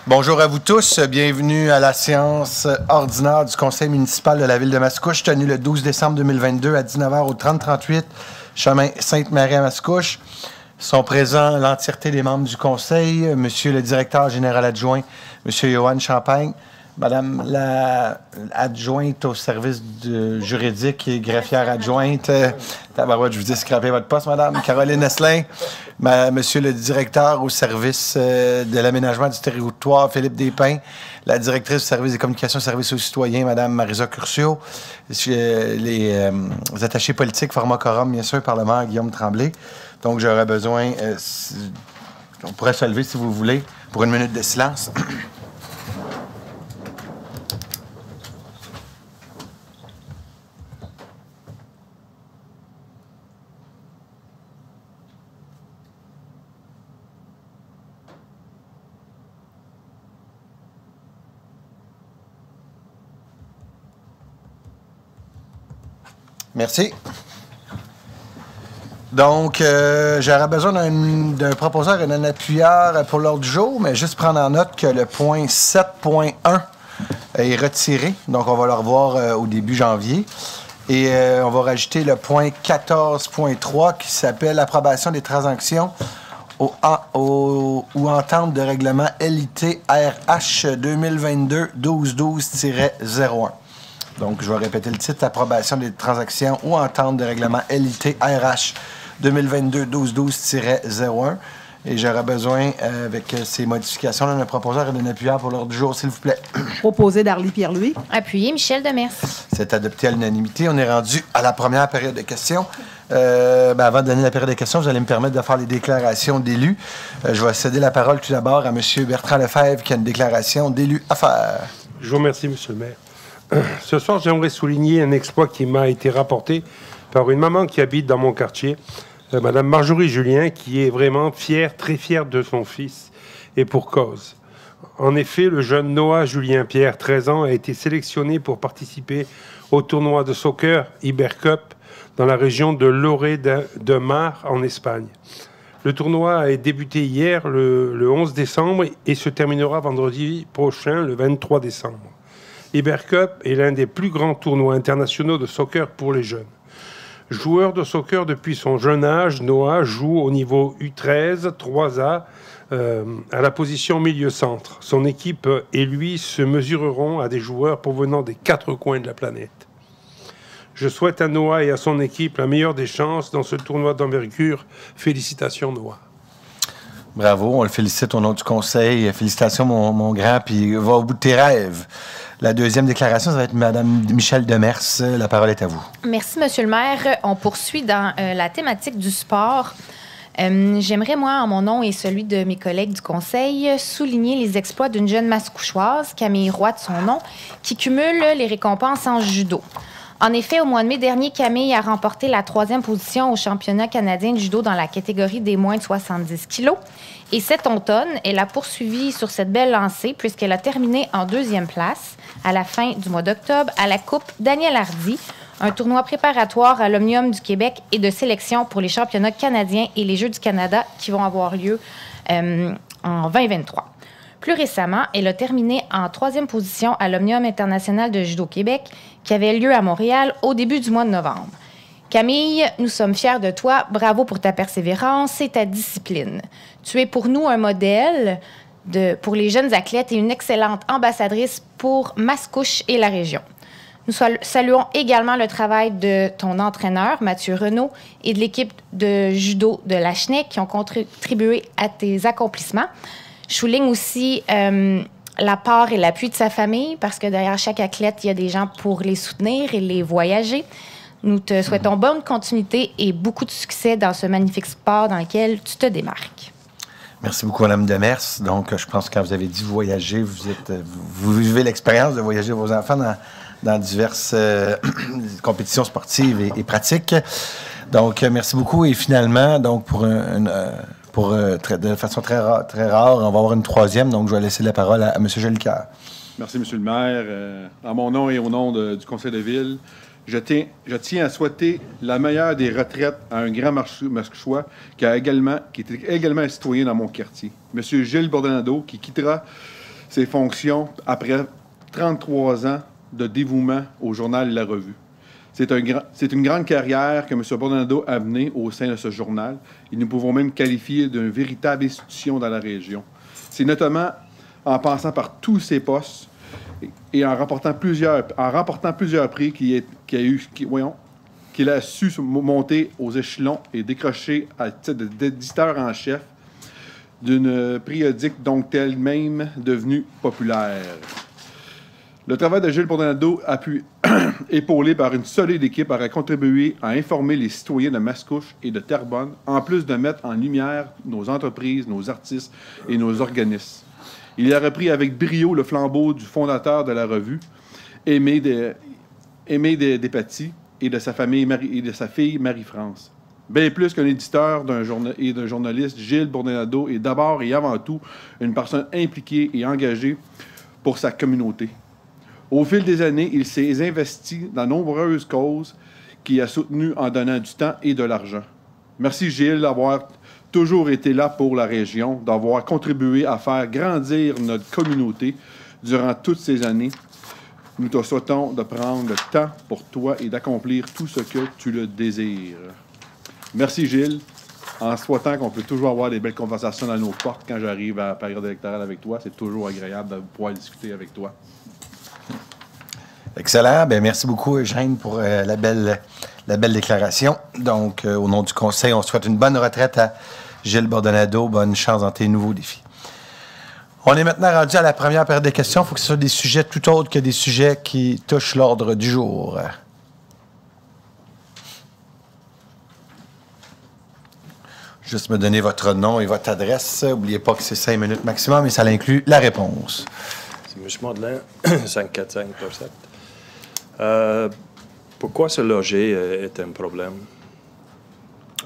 Bonjour à vous tous. Bienvenue à la séance ordinaire du Conseil municipal de la Ville de Mascouche, tenue le 12 décembre 2022 à 19h au 3038, chemin Sainte-Marie à Mascouche. Sont présents l'entièreté des membres du Conseil, Monsieur le directeur général adjoint, Monsieur Johan Champagne, Madame la adjointe au service juridique et greffière adjointe, je vous dis scraper votre poste, Madame, Caroline Esselin, Monsieur le directeur au service de l'aménagement du territoire, Philippe Despins, la directrice du service des communications et services aux citoyens, Madame Marisa Curcio, les attachés politiques, format quorum, bien sûr, Parlement, Guillaume Tremblay. Donc, j'aurais besoin, on pourrait se lever si vous voulez, pour une minute de silence. Merci. Donc, j'aurais besoin d'un proposeur et d'un appuyeur pour l'ordre du jour, mais juste prendre en note que le point 7.1 est retiré. Donc, on va le revoir au début janvier. Et on va rajouter le point 14.3 qui s'appelle « Approbation des transactions ou entente de règlement LIT-RH 2022-1212-01 ». Donc, je vais répéter le titre, approbation des transactions ou entente de règlement LIT-RH 2022-1212-01. Et j'aurais besoin, avec ces modifications-là, d'un proposeur et d'un appuyeur pour l'ordre du jour, s'il vous plaît. Proposé Darly Pierre-Louis. Appuyé Michel Demers. C'est adopté à l'unanimité. On est rendu à la première période de questions. Avant de donner la période de questions, vous allez me permettre de faire les déclarations d'élus. Je vais céder la parole tout d'abord à M. Bertrand Lefebvre, qui a une déclaration d'élu à faire. Je vous remercie, M. le maire. Ce soir, j'aimerais souligner un exploit qui m'a été rapporté par une maman qui habite dans mon quartier, Mme Marjorie Julien, qui est vraiment fière, très fière de son fils, et pour cause. En effet, le jeune Noah Julien Pierre, 13 ans, a été sélectionné pour participer au tournoi de soccer Ibercup dans la région de Lloret de Mar, en Espagne. Le tournoi a débuté hier, le 11 décembre, et se terminera vendredi prochain, le 23 décembre. Ibercup est l'un des plus grands tournois internationaux de soccer pour les jeunes. Joueur de soccer depuis son jeune âge, Noah joue au niveau U13, 3A, à la position milieu-centre. Son équipe et lui se mesureront à des joueurs provenant des 4 coins de la planète. Je souhaite à Noah et à son équipe la meilleure des chances dans ce tournoi d'envergure. Félicitations, Noah. Bravo, on le félicite au nom du conseil. Félicitations, mon grand, puis va au bout de tes rêves. La deuxième déclaration, ça va être Mme Michel Demers. La parole est à vous. Merci, Monsieur le maire. On poursuit dans la thématique du sport. J'aimerais, moi, en mon nom et celui de mes collègues du conseil, souligner les exploits d'une jeune mascouchoise, Camille Roy de son nom, qui cumule les récompenses en judo. En effet, au mois de mai dernier, Camille a remporté la 3e position au championnat canadien de judo dans la catégorie des moins de 70 kilos. Et cet automne, elle a poursuivi sur cette belle lancée puisqu'elle a terminé en 2e place à la fin du mois d'octobre à la Coupe Daniel Hardy, un tournoi préparatoire à l'Omnium du Québec et de sélection pour les championnats canadiens et les Jeux du Canada qui vont avoir lieu en 2023. Plus récemment, elle a terminé en 3e position à l'Omnium international de judo Québec qui avait lieu à Montréal au début du mois de novembre. Camille, nous sommes fiers de toi. Bravo pour ta persévérance et ta discipline. Tu es pour nous un modèle pour les jeunes athlètes et une excellente ambassadrice pour Mascouche et la région. Nous saluons également le travail de ton entraîneur, Mathieu Renaud, et de l'équipe de judo de Lachenay qui ont contribué à tes accomplissements. Je souligne aussi la part et l'appui de sa famille parce que derrière chaque athlète, il y a des gens pour les soutenir et les voyager. Nous te souhaitons bonne continuité et beaucoup de succès dans ce magnifique sport dans lequel tu te démarques. Merci beaucoup, Mme Demers. Donc, je pense que quand vous avez dit voyager, vous vivez l'expérience de voyager vos enfants dans diverses compétitions sportives et pratiques. Donc, merci beaucoup. Et finalement, donc de façon très rare, on va avoir une 3e. Donc, je vais laisser la parole à M. Jolicoeur. Merci, M. le maire. En mon nom et au nom du conseil de ville, je tiens à souhaiter la meilleure des retraites à un grand mascouchois qui était également un citoyen dans mon quartier. M. Gilles Bordonado, qui quittera ses fonctions après 33 ans de dévouement au journal La Revue. C'est une grande carrière que M. Bordonado a menée au sein de ce journal et nous pouvons même qualifier d'une véritable institution dans la région. C'est notamment en passant par tous ses postes et en remportant plusieurs prix qu'il a su monter aux échelons et décrocher à titre d'éditeur en chef d'une périodique donc elle-même devenue populaire. Le travail de Gilles Bordonado, épaulé par une solide équipe, aura contribué à informer les citoyens de Mascouche et de Terrebonne, en plus de mettre en lumière nos entreprises, nos artistes et nos organismes. Il a repris avec brio le flambeau du fondateur de la revue, Aimé Despatie, et de sa famille et de sa fille Marie-France. Bien plus qu'un éditeur et d'un journaliste, Gilles Bordonado est d'abord et avant tout une personne impliquée et engagée pour sa communauté. Au fil des années, il s'est investi dans nombreuses causes qu'il a soutenues en donnant du temps et de l'argent. Merci Gilles d'avoir toujours été là pour la région, d'avoir contribué à faire grandir notre communauté durant toutes ces années. Nous te souhaitons de prendre le temps pour toi et d'accomplir tout ce que tu le désires. Merci Gilles, en souhaitant qu'on peut toujours avoir des belles conversations dans nos portes quand j'arrive à la période électorale avec toi. C'est toujours agréable de pouvoir discuter avec toi. Excellent. Bien, merci beaucoup, Eugène, pour la belle déclaration. Donc, au nom du Conseil, on souhaite une bonne retraite à Gilles Bordonado. Bonne chance dans tes nouveaux défis. On est maintenant rendu à la première période des questions. Il faut que ce soit des sujets tout autres que des sujets qui touchent l'ordre du jour. Juste me donner votre nom et votre adresse. N'oubliez pas que c'est 5 minutes maximum et ça inclut la réponse. C'est M. Modelin, 545 7. Pourquoi se loger est un problème?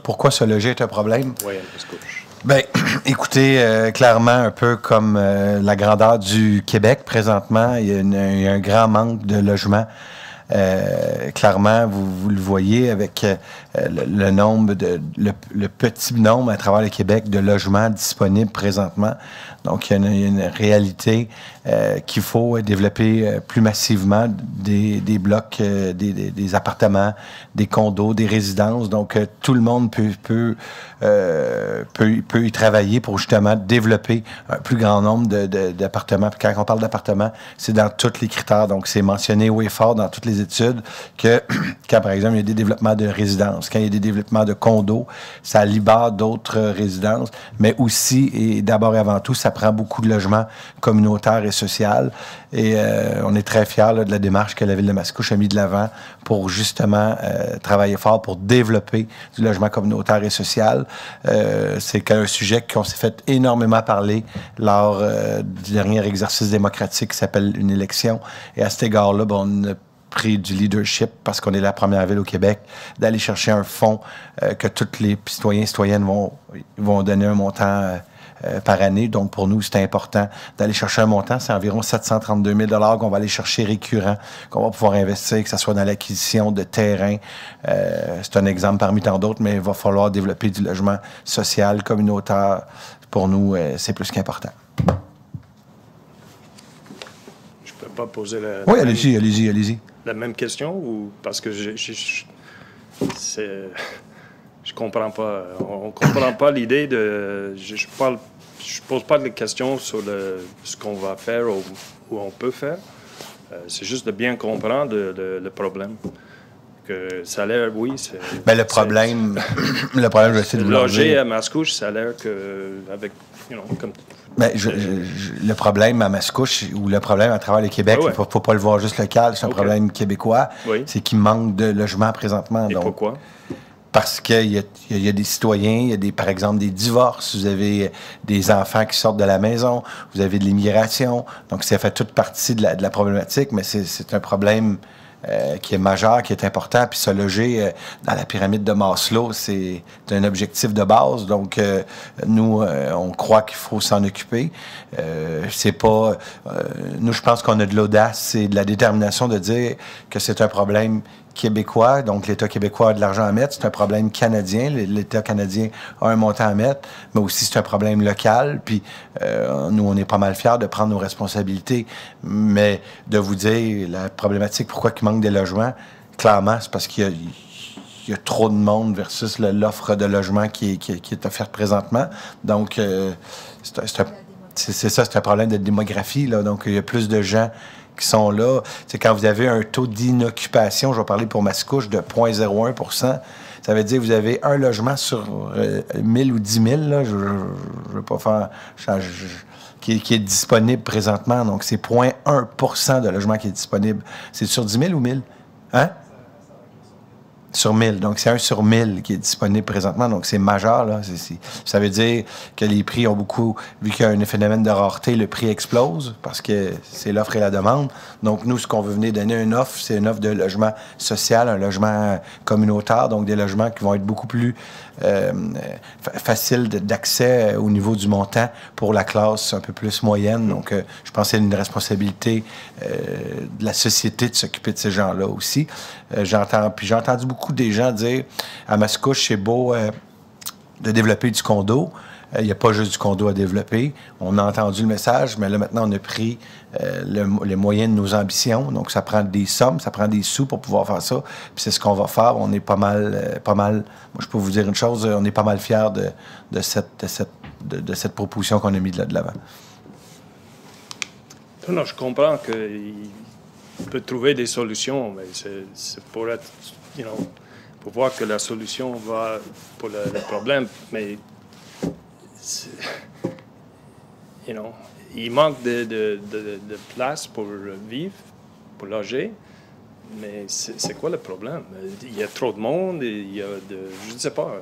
Pourquoi se loger est un problème? Oui, un Mascouche. Bien, écoutez, clairement, un peu comme la grandeur du Québec présentement, il y a un grand manque de logements. Clairement, vous le voyez avec le nombre le petit nombre à travers le Québec de logements disponibles présentement. Donc, il y a une réalité qu'il faut développer plus massivement des blocs, des appartements, des condos, des résidences. Donc, tout le monde peut y travailler pour justement développer un plus grand nombre d'appartements. Puis quand on parle d'appartements, c'est dans tous les critères. Donc, c'est mentionné haut et fort dans toutes les études que quand, par exemple, il y a des développements de résidences, quand il y a des développements de condos, ça libère d'autres résidences, mais aussi, et d'abord et avant tout, ça prend beaucoup de logements communautaires et sociaux. Et on est très fiers de la démarche que la Ville de Mascouche a mis de l'avant pour justement travailler fort pour développer du logement communautaire et social. C'est un sujet qu'on s'est fait énormément parler lors du dernier exercice démocratique qui s'appelle une élection. Et à cet égard-là, on a pris du leadership parce qu'on est la première ville au Québec d'aller chercher un fonds que tous les citoyens et citoyennes vont donner un montant par année. Donc, pour nous, c'est important d'aller chercher un montant. C'est environ 732 000 qu'on va aller chercher récurrent, qu'on va pouvoir investir, que ce soit dans l'acquisition de terrain. C'est un exemple parmi tant d'autres, mais il va falloir développer du logement social, communautaire. Pour nous, c'est plus qu'important. Je peux pas poser la... Oui, allez-y. La même question ou parce que je comprends pas. On comprend pas l'idée de. Je pose pas de questions sur ce qu'on va faire ou on peut faire. C'est juste de bien comprendre le problème. Que ça a l'air, oui, c'est. Ben le problème, je vais essayer de vous loger à Mascouche, ça a l'air que avec, comme. Ben, le problème à Mascouche ou le problème à travers le Québec, il ne faut pas le voir juste local, c'est un problème québécois. Oui. C'est qu'il manque de logements présentement. Et donc, pourquoi? Parce qu'il y a des citoyens, il y a par exemple des divorces, vous avez des enfants qui sortent de la maison, vous avez de l'immigration. Donc, ça fait toute partie de la problématique, mais c'est un problème qui est majeur, qui est important. Puis se loger dans la pyramide de Maslow, c'est un objectif de base. Donc, nous, on croit qu'il faut s'en occuper. C'est pas... nous, je pense qu'on a de l'audace et de la détermination de dire que c'est un problème québécois, donc l'État québécois a de l'argent à mettre, c'est un problème canadien. L'État canadien a un montant à mettre, mais aussi c'est un problème local. Puis nous, on est pas mal fiers de prendre nos responsabilités, mais de vous dire la problématique, pourquoi il manque des logements, clairement, c'est parce qu'il y a trop de monde versus l'offre de logement qui est offerte présentement. Donc, c'est ça, c'est un problème de démographie, là. Donc, il y a plus de gens qui sont là. C'est quand vous avez un taux d'inoccupation, je vais parler pour Mascouche, de 0,01 %, ça veut dire que vous avez un logement sur 1000 ou 10 000, là, je ne veux pas faire... qui est disponible présentement. Donc, c'est 0,1 % de logement qui est disponible. C'est sur 10 000 ou 1000? Hein? Sur 1000. Donc, c'est 1 sur 1000 qui est disponible présentement. Donc, c'est majeur, là. Ça veut dire que les prix ont beaucoup... Vu qu'il y a un phénomène de rareté, le prix explose parce que c'est l'offre et la demande. Donc, nous, ce qu'on veut venir donner une offre, c'est une offre de logement social, un logement communautaire, donc des logements qui vont être beaucoup plus faciles d'accès au niveau du montant pour la classe un peu plus moyenne. Donc, je pense que c'est une responsabilité de la société de s'occuper de ces gens-là aussi. J'ai entendu beaucoup des gens dire à Mascouche, c'est beau de développer du condo. Il n'y a pas juste du condo à développer. On a entendu le message, mais là, maintenant, on a pris les moyens de nos ambitions. Donc, ça prend des sommes, ça prend des sous pour pouvoir faire ça. Puis c'est ce qu'on va faire. On est pas mal... Moi, je peux vous dire une chose, on est pas mal fiers de cette proposition qu'on a mis de l'avant. Non, je comprends qu'il peut trouver des solutions, mais c'est pour être... pour voir que la solution va pour le problème, mais il manque de place pour vivre, pour loger, mais c'est quoi le problème? Il y a trop de monde, je ne sais pas.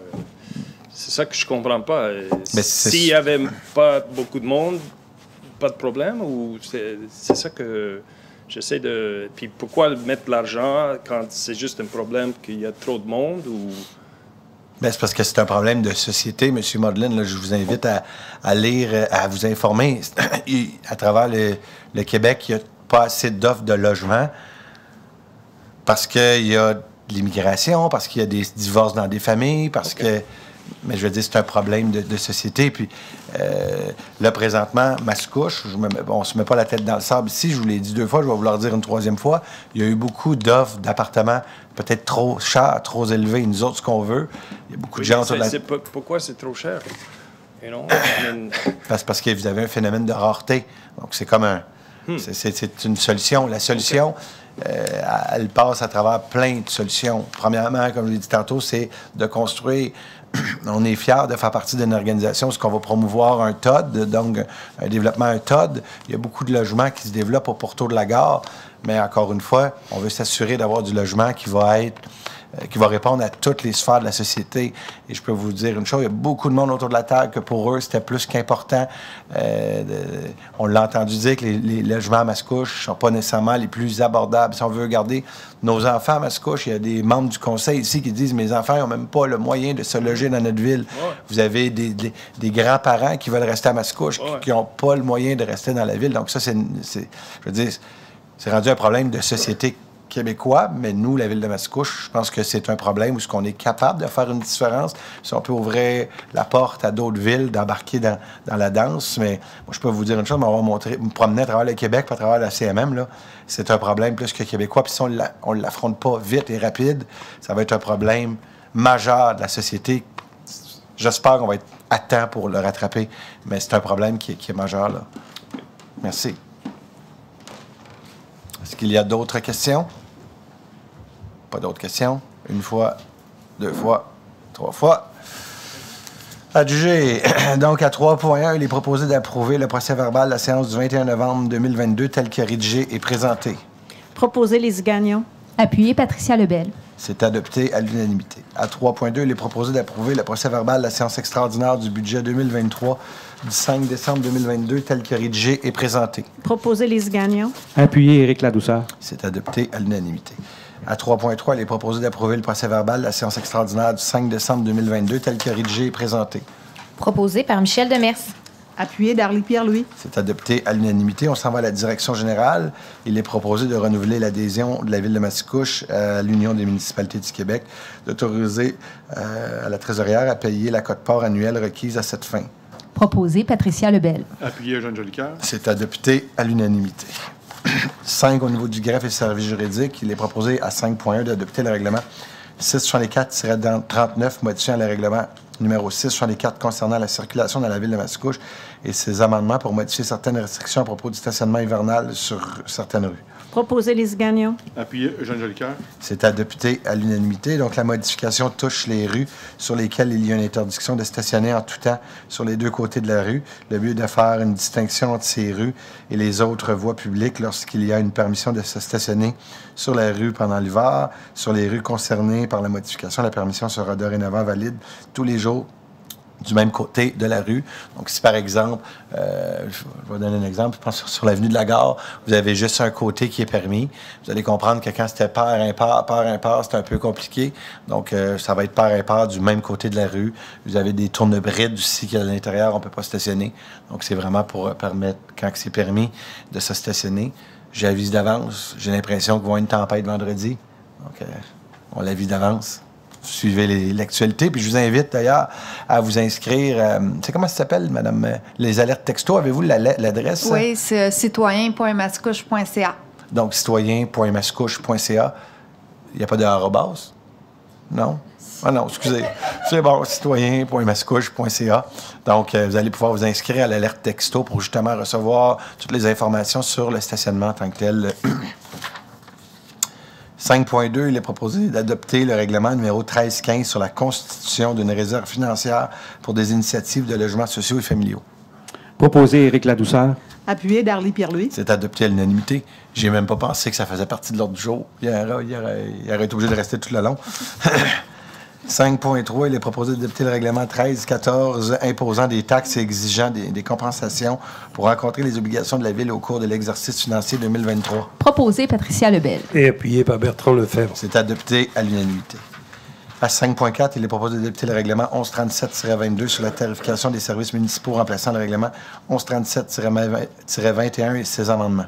C'est ça que je comprends pas. S'il n'y avait pas beaucoup de monde, pas de problème, ou c'est ça que... J'essaie de... Puis pourquoi mettre l'argent quand c'est juste un problème qu'il y a trop de monde ou... Bien, c'est parce que c'est un problème de société, M. Modlin. Là, je vous invite à lire, à vous informer. À travers le Québec, il n'y a pas assez d'offres de logement parce qu'il y a de l'immigration, parce qu'il y a des divorces dans des familles, parce que... Mais je veux dire, c'est un problème de société. Puis là, présentement, Mascouche, on ne se met pas la tête dans le sable ici. Je vous l'ai dit 2 fois, je vais vous le redire une 3e fois. Il y a eu beaucoup d'offres d'appartements peut-être trop chers, trop élevés. Nous autres, ce qu'on veut, il y a beaucoup de gens... Pourquoi c'est trop cher? Parce que vous avez un phénomène de rareté. Donc, c'est comme un... C'est une solution. La solution... elle passe à travers plein de solutions. Premièrement, comme je l'ai dit tantôt, c'est de construire... On est fiers de faire partie d'une organisation où on va promouvoir un TOD, donc un développement, un TOD. Il y a beaucoup de logements qui se développent au pourtour de la gare, mais encore une fois, on veut s'assurer d'avoir du logement qui va répondre à toutes les sphères de la société. Et je peux vous dire une chose, il y a beaucoup de monde autour de la table que pour eux, c'était plus qu'important. On l'a entendu dire que les logements à Mascouche ne sont pas nécessairement les plus abordables. Si on veut garder nos enfants à Mascouche, il y a des membres du conseil ici qui disent « Mes enfants n'ont même pas le moyen de se loger dans notre ville. Ouais. » Vous avez des grands-parents qui veulent rester à Mascouche, qui n'ont pas le moyen de rester dans la ville. Donc ça, je veux dire, c'est rendu un problème de société québécois, mais nous, la ville de Mascouche, je pense que c'est un problème où est-ce qu'on est capable de faire une différence. Si on peut ouvrir la porte à d'autres villes, d'embarquer dans la danse, mais moi, je peux vous dire une chose, me promener à travers le Québec, pas à travers la CMM, là, c'est un problème plus que québécois. Puis si on ne l'affronte pas vite et rapide, ça va être un problème majeur de la société. J'espère qu'on va être à temps pour le rattraper, mais c'est un problème qui est majeur, là. Merci. Est-ce qu'il y a d'autres questions? Pas d'autres questions? 1 fois, 2 fois, 3 fois. Adjugé. Donc, à 3.1, il est proposé d'approuver le procès-verbal de la séance du 21 novembre 2022 tel que rédigé et présenté. Proposer Lise Gagnon. Appuyé Patricia Lebel. C'est adopté à l'unanimité. À 3.2, il est proposé d'approuver le procès-verbal de la séance extraordinaire du budget 2023 du 5 décembre 2022 tel que rédigé et présenté. Proposer Lise Gagnon. Appuyé Éric Ladouceur. C'est adopté à l'unanimité. À 3.3, il est proposé d'approuver le procès-verbal de la séance extraordinaire du 5 décembre 2022 tel que rédigé et présenté. Proposé par Michel Demers. Appuyé d'Arlie Pierre-Louis. C'est adopté à l'unanimité. On s'en va à la direction générale. Il est proposé de renouveler l'adhésion de la Ville de Mascouche à l'Union des municipalités du Québec, d'autoriser à la trésorière à payer la quote-part annuelle requise à cette fin. Proposé Patricia Lebel. Appuyé Eugène Jolicoeur. C'est adopté à l'unanimité. 5, au niveau du greffe et services juridiques, il est proposé à 5.1 d'adopter le règlement 664-39 modifiant le règlement numéro 664 concernant la circulation dans la ville de Mascouche et ses amendements pour modifier certaines restrictions à propos du stationnement hivernal sur certaines rues. Proposé Lise Gagnon. Appuyé Eugène Jolicoeur. C'est adopté à l'unanimité. Donc, la modification touche les rues sur lesquelles il y a une interdiction de stationner en tout temps sur les deux côtés de la rue. Le but est de faire une distinction entre ces rues et les autres voies publiques lorsqu'il y a une permission de se stationner sur la rue pendant l'hiver. Sur les rues concernées par la modification, la permission sera dorénavant valide tous les jours du même côté de la rue. Donc, si par exemple, je vais donner un exemple, je pense sur l'avenue de la Gare, vous avez juste un côté qui est permis. Vous allez comprendre que quand c'était pair-impair, c'est un peu compliqué. Donc, ça va être pair-impair du même côté de la rue. Vous avez des tournebrides aussi qui, à l'intérieur, on ne peut pas stationner. Donc, c'est vraiment pour permettre, quand c'est permis, de se stationner. J'avise d'avance. J'ai l'impression qu'il va y avoir une tempête vendredi. Donc, on l'avise d'avance. Suivez l'actualité. Puis je vous invite d'ailleurs à vous inscrire. C'est comment ça s'appelle, madame? Les alertes texto. Avez-vous l'adresse? Oui, c'est citoyen.mascouche.ca. Donc, citoyen.mascouche.ca. Il n'y a pas de arrobase? Non? Ah non, excusez. C'est bon, citoyen.mascouche.ca. Donc, vous allez pouvoir vous inscrire à l'alerte texto pour justement recevoir toutes les informations sur le stationnement en tant que tel. 5.2, il est proposé d'adopter le règlement numéro 1315 sur la constitution d'une réserve financière pour des initiatives de logements sociaux et familiaux. Proposé Éric Ladouceur. Appuyé d'Arlie Pierre-Louis. C'est adopté à l'unanimité. J'ai même pas pensé que ça faisait partie de l'ordre du jour. Il aurait été obligé de rester tout le long. 5.3, il est proposé d'adopter le règlement 1314 imposant des taxes et exigeant des compensations pour rencontrer les obligations de la Ville au cours de l'exercice financier 2023. Proposé Patricia Lebel. Et appuyé par Bertrand Lefebvre. C'est adopté à l'unanimité. À 5.4, il est proposé d'adopter le règlement 1137-22 sur la tarification des services municipaux remplaçant le règlement 1137-21 et ses amendements.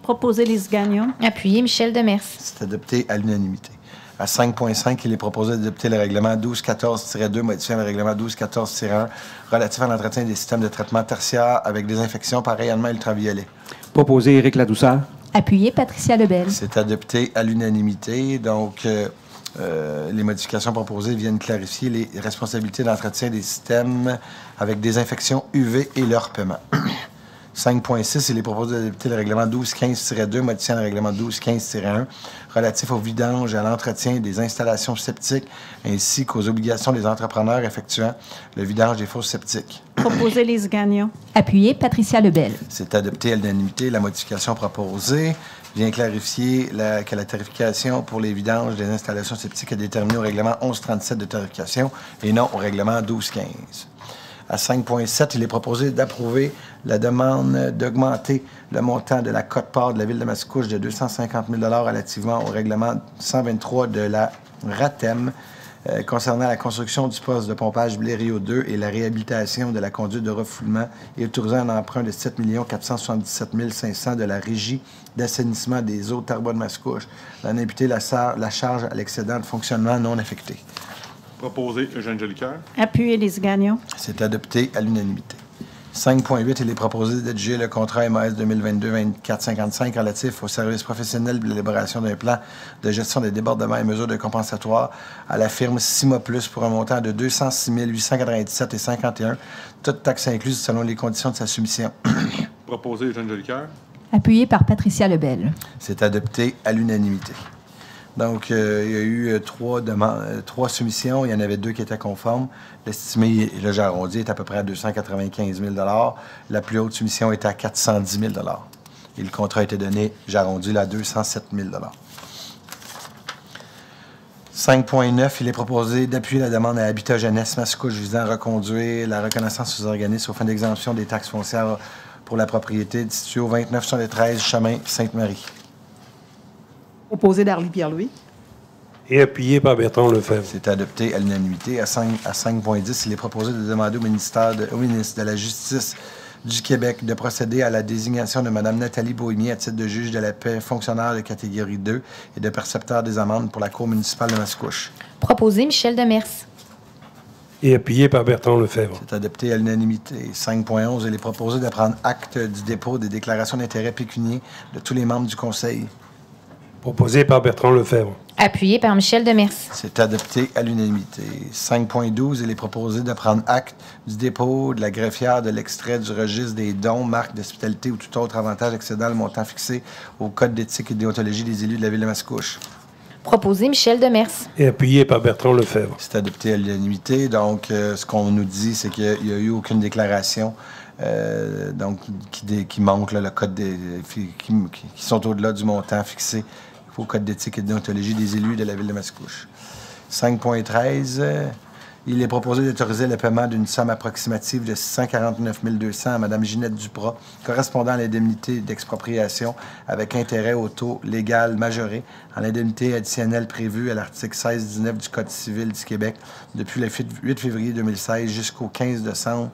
Proposé Lise Gagnon. Appuyé Michel Demers. C'est adopté à l'unanimité. À 5.5, il est proposé d'adopter le règlement 1214-2 modifiant le règlement 1214-1 relatif à l'entretien des systèmes de traitement tertiaire avec désinfection par rayonnement ultraviolet. Proposé Éric Ladouceur. Appuyé Patricia Lebel. C'est adopté à l'unanimité. Donc, les modifications proposées viennent clarifier les responsabilités d'entretien des systèmes avec désinfection UV et leur paiement. 5.6, il est proposé d'adopter le règlement 1215-2 modifiant le règlement 1215-1 relatif au vidange et à l'entretien des installations septiques ainsi qu'aux obligations des entrepreneurs effectuant le vidange des fosses septiques. Proposé Lise Gagnon. Appuyé Patricia Lebel. C'est adopté à l'unanimité. La modification proposée vient clarifier que la tarification pour les vidanges des installations septiques est déterminée au règlement 1137 de tarification et non au règlement 1215. À 5.7, il est proposé d'approuver la demande d'augmenter le montant de la quote-part de la Ville de Mascouche de 250 000 relativement au règlement 123 de la RATEM concernant la construction du poste de pompage Blériot 2 et la réhabilitation de la conduite de refoulement et autorisant un emprunt de 7 477 500 de la Régie d'assainissement des eaux Terrebonne-Mascouche, d'en imputer la charge à l'excédent de fonctionnement non affecté. Proposé Eugène Jolicoeur. Appuyé Lise Gagnon. C'est adopté à l'unanimité. 5.8, il est proposé d'adjuger le contrat MAS 2022-2455 relatif au service professionnel de l'élaboration d'un plan de gestion des débordements et mesures de compensatoire à la firme Cima Plus pour un montant de 206 897,51 $, toutes taxes incluses selon les conditions de sa soumission. Proposé Eugène Jolicoeur. Appuyé par Patricia Lebel. C'est adopté à l'unanimité. Donc, il y a eu trois soumissions. Il y en avait 2 qui étaient conformes. L'estimé, là, j'ai arrondi, est à peu près à 295 000 $. La plus haute soumission était à 410 000 $. Et le contrat a été donné, j'ai arrondi, là, à 207 000 $. 5.9, il est proposé d'appuyer la demande à Habitat Jeunesse Mascouche visant à reconduire la reconnaissance aux organismes aux fins d'exemption des taxes foncières pour la propriété située au 2973 chemin Sainte-Marie. Proposé d'Arlie Pierre-Louis. Et appuyé par Bertrand Lefebvre. C'est adopté à l'unanimité. À 5.10, il est proposé de demander au ministre de la Justice du Québec de procéder à la désignation de Mme Nathalie Bohémier à titre de juge de la paix, fonctionnaire de catégorie 2 et de percepteur des amendes pour la Cour municipale de Mascouche. Proposé Michel Demers. Et appuyé par Bertrand Lefebvre. C'est adopté à l'unanimité. 5.11, il est proposé de prendre acte du dépôt des déclarations d'intérêt pécunier de tous les membres du Conseil. Proposé par Bertrand Lefebvre. Appuyé par Michel Demers. C'est adopté à l'unanimité. 5.12, il est proposé de prendre acte du dépôt de la greffière de l'extrait du registre des dons, marques d'hospitalité ou tout autre avantage excédant le montant fixé au Code d'éthique et de déontologie des élus de la Ville de Mascouche. Proposé Michel Demers. Et appuyé par Bertrand Lefebvre. C'est adopté à l'unanimité. Donc, ce qu'on nous dit, c'est qu'il n'y a eu aucune déclaration donc, qui manque là, le code qui sont au-delà du montant fixé au Code d'éthique et de déontologie des élus de la Ville de Mascouche. 5.13, il est proposé d'autoriser le paiement d'une somme approximative de 649 200 à Mme Ginette Duprat, correspondant à l'indemnité d'expropriation avec intérêt au taux légal majoré en l'indemnité additionnelle prévue à l'article 16-19 du Code civil du Québec depuis le 8 février 2016 jusqu'au 15 décembre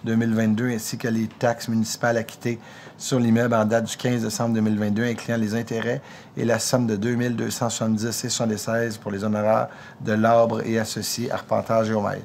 2022, ainsi que les taxes municipales acquittées sur l'immeuble en date du 15 décembre 2022, incluant les intérêts et la somme de 2 270,76 pour les honoraires de l'arbre et associés arpenteur géomètre.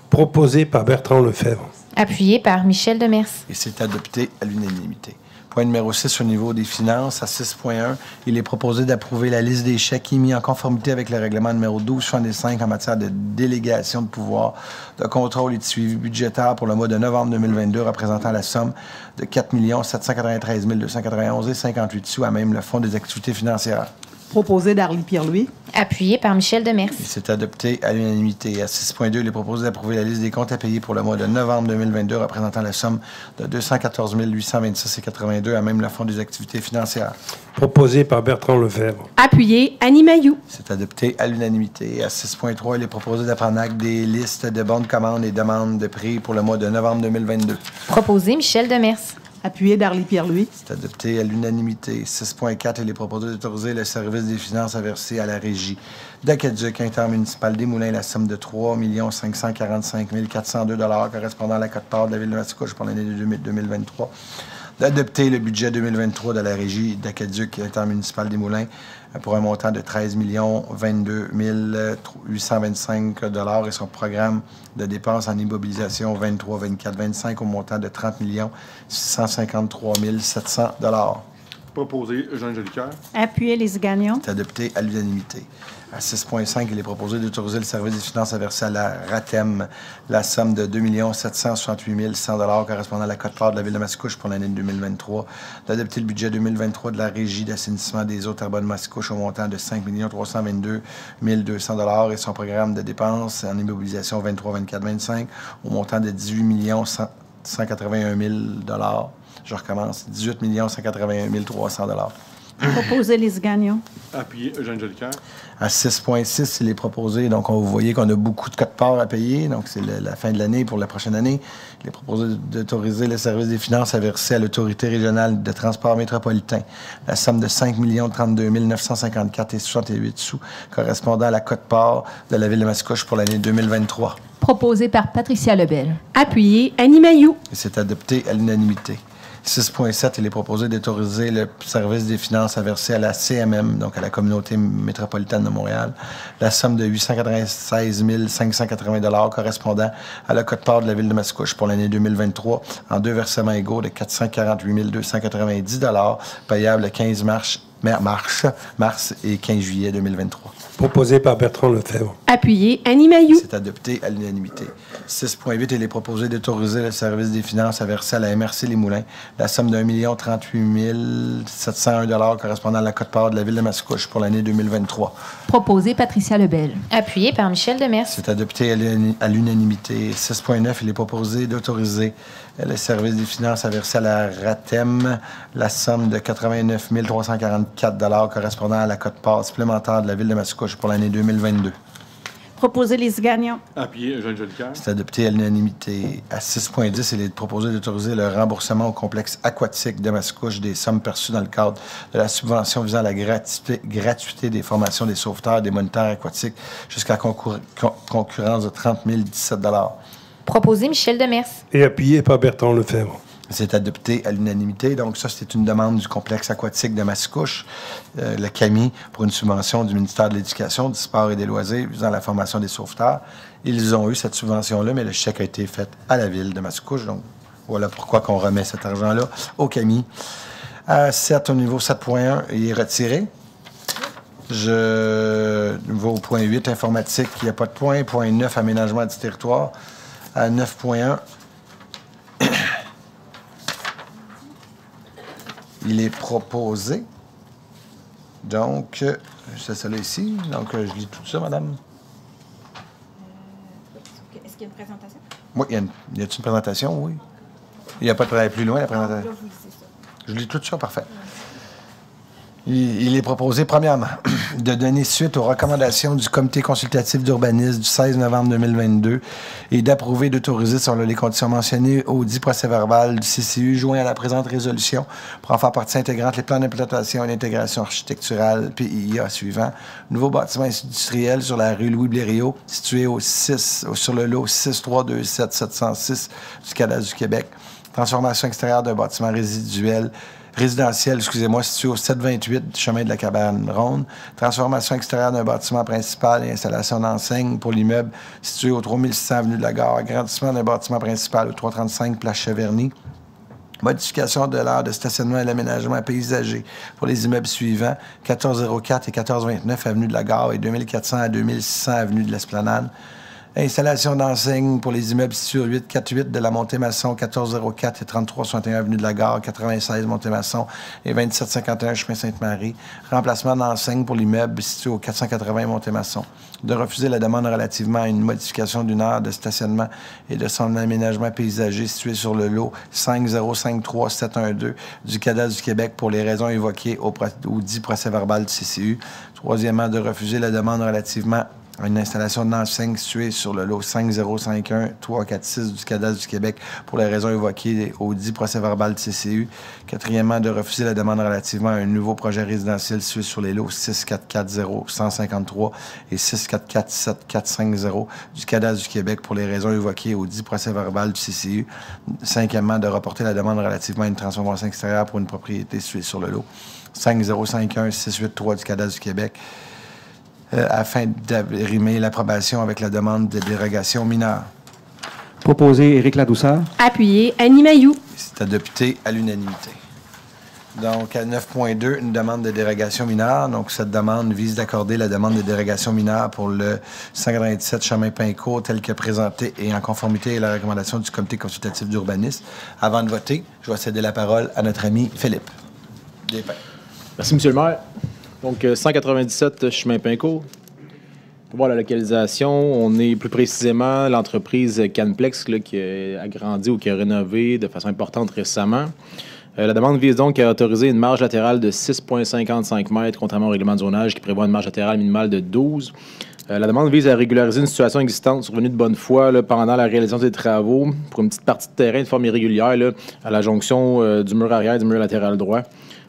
Proposé par Bertrand Lefebvre. Appuyé par Michel Demers. Et c'est adopté à l'unanimité. Point numéro 6 au niveau des finances, à 6.1, il est proposé d'approuver la liste des chèques émis en conformité avec le règlement numéro 1265 en matière de délégation de pouvoir, de contrôle et de suivi budgétaire pour le mois de novembre 2022, représentant la somme de 4 793 291,58 sous à même le Fonds des activités financières. Proposé Darlie Pierre-Louis. Appuyé par Michel Demers. Et c'est adopté à l'unanimité. À 6.2, il est proposé d'approuver la liste des comptes à payer pour le mois de novembre 2022, représentant la somme de 214 826,82 à même le Fonds des activités financières. Proposé par Bertrand Lefebvre. Appuyé Annie Mailloux. C'est adopté à l'unanimité. À 6.3, il est proposé d'apprendre acte des listes de bons de commande et demandes de prix pour le mois de novembre 2022. Proposé Michel Demers. Appuyé Darlie Pierre-Louis. C'est adopté à l'unanimité. 6.4, il est proposé d'autoriser le service des finances à verser à la régie d'Aqueduc intermunicipal des Moulins la somme de 3 545 402 correspondant à la quote-part de la Ville de Mascouche pour l'année 2023. D'adopter le budget 2023 de la régie d'Aqueduc intermunicipal des Moulins pour un montant de 13 22 825 et son programme de dépenses en immobilisation 23, 24, 25 au montant de 30 653 700 Proposé Jean Jolicoeur. Appuyé Lise Gagnon. C'est adopté à l'unanimité. À 6.5, il est proposé d'autoriser le service des finances à verser à la RATEM la somme de 2 768 100 correspondant à la quote-part de la Ville de Mascouche pour l'année 2023, d'adopter le budget 2023 de la Régie d'assainissement des eaux Terrebonne-Mascouche au montant de 5 322 200 et son programme de dépenses en immobilisation 23, 24, 25 au montant de 18 181 000 Je recommence, 18 181 300 Proposé Lise Gagnon. Appuyé Eugène Jolicoeur. À 6.6, il est proposé, donc vous voyez qu'on a beaucoup de quote-part à payer, donc c'est la fin de l'année pour la prochaine année. Il est proposé d'autoriser le service des finances à verser à l'Autorité régionale de transport métropolitain la somme de 5 032 954,68 sous correspondant à la quote-part de la Ville de Mascouche pour l'année 2023. Proposé par Patricia Lebel. Appuyé Annie Mailloux. Et c'est adopté à l'unanimité. 6.7, il est proposé d'autoriser le service des finances à verser à la CMM, donc à la Communauté métropolitaine de Montréal, la somme de 896 580 correspondant à la quote-part de la Ville de Mascouche pour l'année 2023 en deux versements égaux de 448 290 payables le 15 mars et 15 juillet 2023. Proposé par Bertrand Lefebvre. Appuyé Annie Mailloux. C'est adopté à l'unanimité. 6.8, il est proposé d'autoriser le service des finances à verser à la MRC Les Moulins la somme de 1 038 701 correspondant à la quote-part de la Ville de Mascouche pour l'année 2023. Proposé Patricia Lebel. Appuyé par Michel Demers. C'est adopté à l'unanimité. 6.9, il est proposé d'autoriser le service des finances à verser à la RATEM la somme de 89 344 correspondant à la quote-part supplémentaire de la Ville de Mascouche pour l'année 2022. Proposé Lise Gagnon. Appuyé Eugène Jolicoeur. C'est adopté à l'unanimité. À 6.10, il est proposé d'autoriser le remboursement au complexe aquatique de Mascouche des sommes perçues dans le cadre de la subvention visant à la gratuité des formations des sauveteurs et des moniteurs aquatiques jusqu'à concurrence de 30 017 Proposé Michel Demers. Et appuyé par Bertrand Lefebvre. C'est adopté à l'unanimité. Donc, ça, c'est une demande du complexe aquatique de Mascouche, le CAMI, pour une subvention du ministère de l'Éducation, du Sport et des Loisirs visant la formation des sauveteurs. Ils ont eu cette subvention-là, mais le chèque a été fait à la ville de Mascouche. Donc, voilà pourquoi on remet cet argent-là au CAMI. 7, au niveau 7.1, il est retiré. Je vais au point 8, informatique, il n'y a pas de point. Point 9, aménagement du territoire. À 9.1, il est proposé. Donc, c'est cela ici. Donc, je lis tout ça, madame. Est-ce qu'il y a une présentation? Oui, y a une présentation, oui. Il n'y a pas de travail plus loin, la présentation. Je lis tout ça, parfait. Il est proposé, premièrement, de donner suite aux recommandations du Comité consultatif d'urbanisme du 16 novembre 2022 et d'approuver et d'autoriser, selon les conditions mentionnées, au dit procès-verbal du CCU joint à la présente résolution pour en faire partie intégrante les plans d'implantation et d'intégration architecturale PIA suivant. Nouveau bâtiment industriel sur la rue Louis-Blériot, situé sur le lot 6327706 du Cadastre du Québec. Transformation extérieure d'un bâtiment résidentiel, situé au 728 chemin de la Cabane Ronde. Transformation extérieure d'un bâtiment principal et installation d'enseigne pour l'immeuble situé au 3600 avenue de la Gare. Agrandissement d'un bâtiment principal au 335 place Cheverny. Modification de l'heure de stationnement et l'aménagement paysager pour les immeubles suivants, 1404 et 1429 avenue de la Gare et 2400 à 2600 avenue de l'Esplanade. Installation d'enseignes pour les immeubles situés au 848 de la Montée-Maçon, 1404 et 3361 avenue de la Gare, 96 Montée-Maçon et 2751 chemin Sainte-Marie. Remplacement d'enseignes pour l'immeuble situé au 480 Montée-Maçon. De refuser la demande relativement à une modification d'une heure de stationnement et de son aménagement paysager situé sur le lot 5053712 du Cadastre du Québec pour les raisons évoquées au dit procès-verbal du CCU. Troisièmement, de refuser la demande relativement à une installation d'enseigne située sur le lot 5051346 du Cadastre du Québec pour les raisons évoquées au dit procès-verbal du CCU. Quatrièmement, de refuser la demande relativement à un nouveau projet résidentiel situé sur les lots 6440153 et 6447450 du Cadastre du Québec pour les raisons évoquées au dit procès-verbal du CCU. Cinquièmement, de reporter la demande relativement à une transformation extérieure pour une propriété située sur le lot 5051683 du Cadastre du Québec. Afin d'arrimer l'approbation avec la demande de dérogation mineure. Proposé Éric Ladouceur. Appuyé Annie Mailloux. C'est adopté à l'unanimité. Donc, à 9.2, une demande de dérogation mineure. Donc, cette demande vise d'accorder la demande de dérogation mineure pour le 197 chemin Pincourt tel que présenté et en conformité avec la recommandation du Comité consultatif d'urbanisme. Avant de voter, je vais céder la parole à notre ami Philippe Despins. Merci, M. le maire. Donc, 197 chemin Pincourt. Pour voir la localisation, on est plus précisément l'entreprise Canplex là, qui a agrandi ou qui a rénové de façon importante récemment. La demande vise donc à autoriser une marge latérale de 6,55 mètres, contrairement au règlement de zonage qui prévoit une marge latérale minimale de 12. La demande vise à régulariser une situation existante survenue de bonne foi là, pendant la réalisation des travaux pour une petite partie de terrain de forme irrégulière là, à la jonction du mur arrière et du mur latéral droit.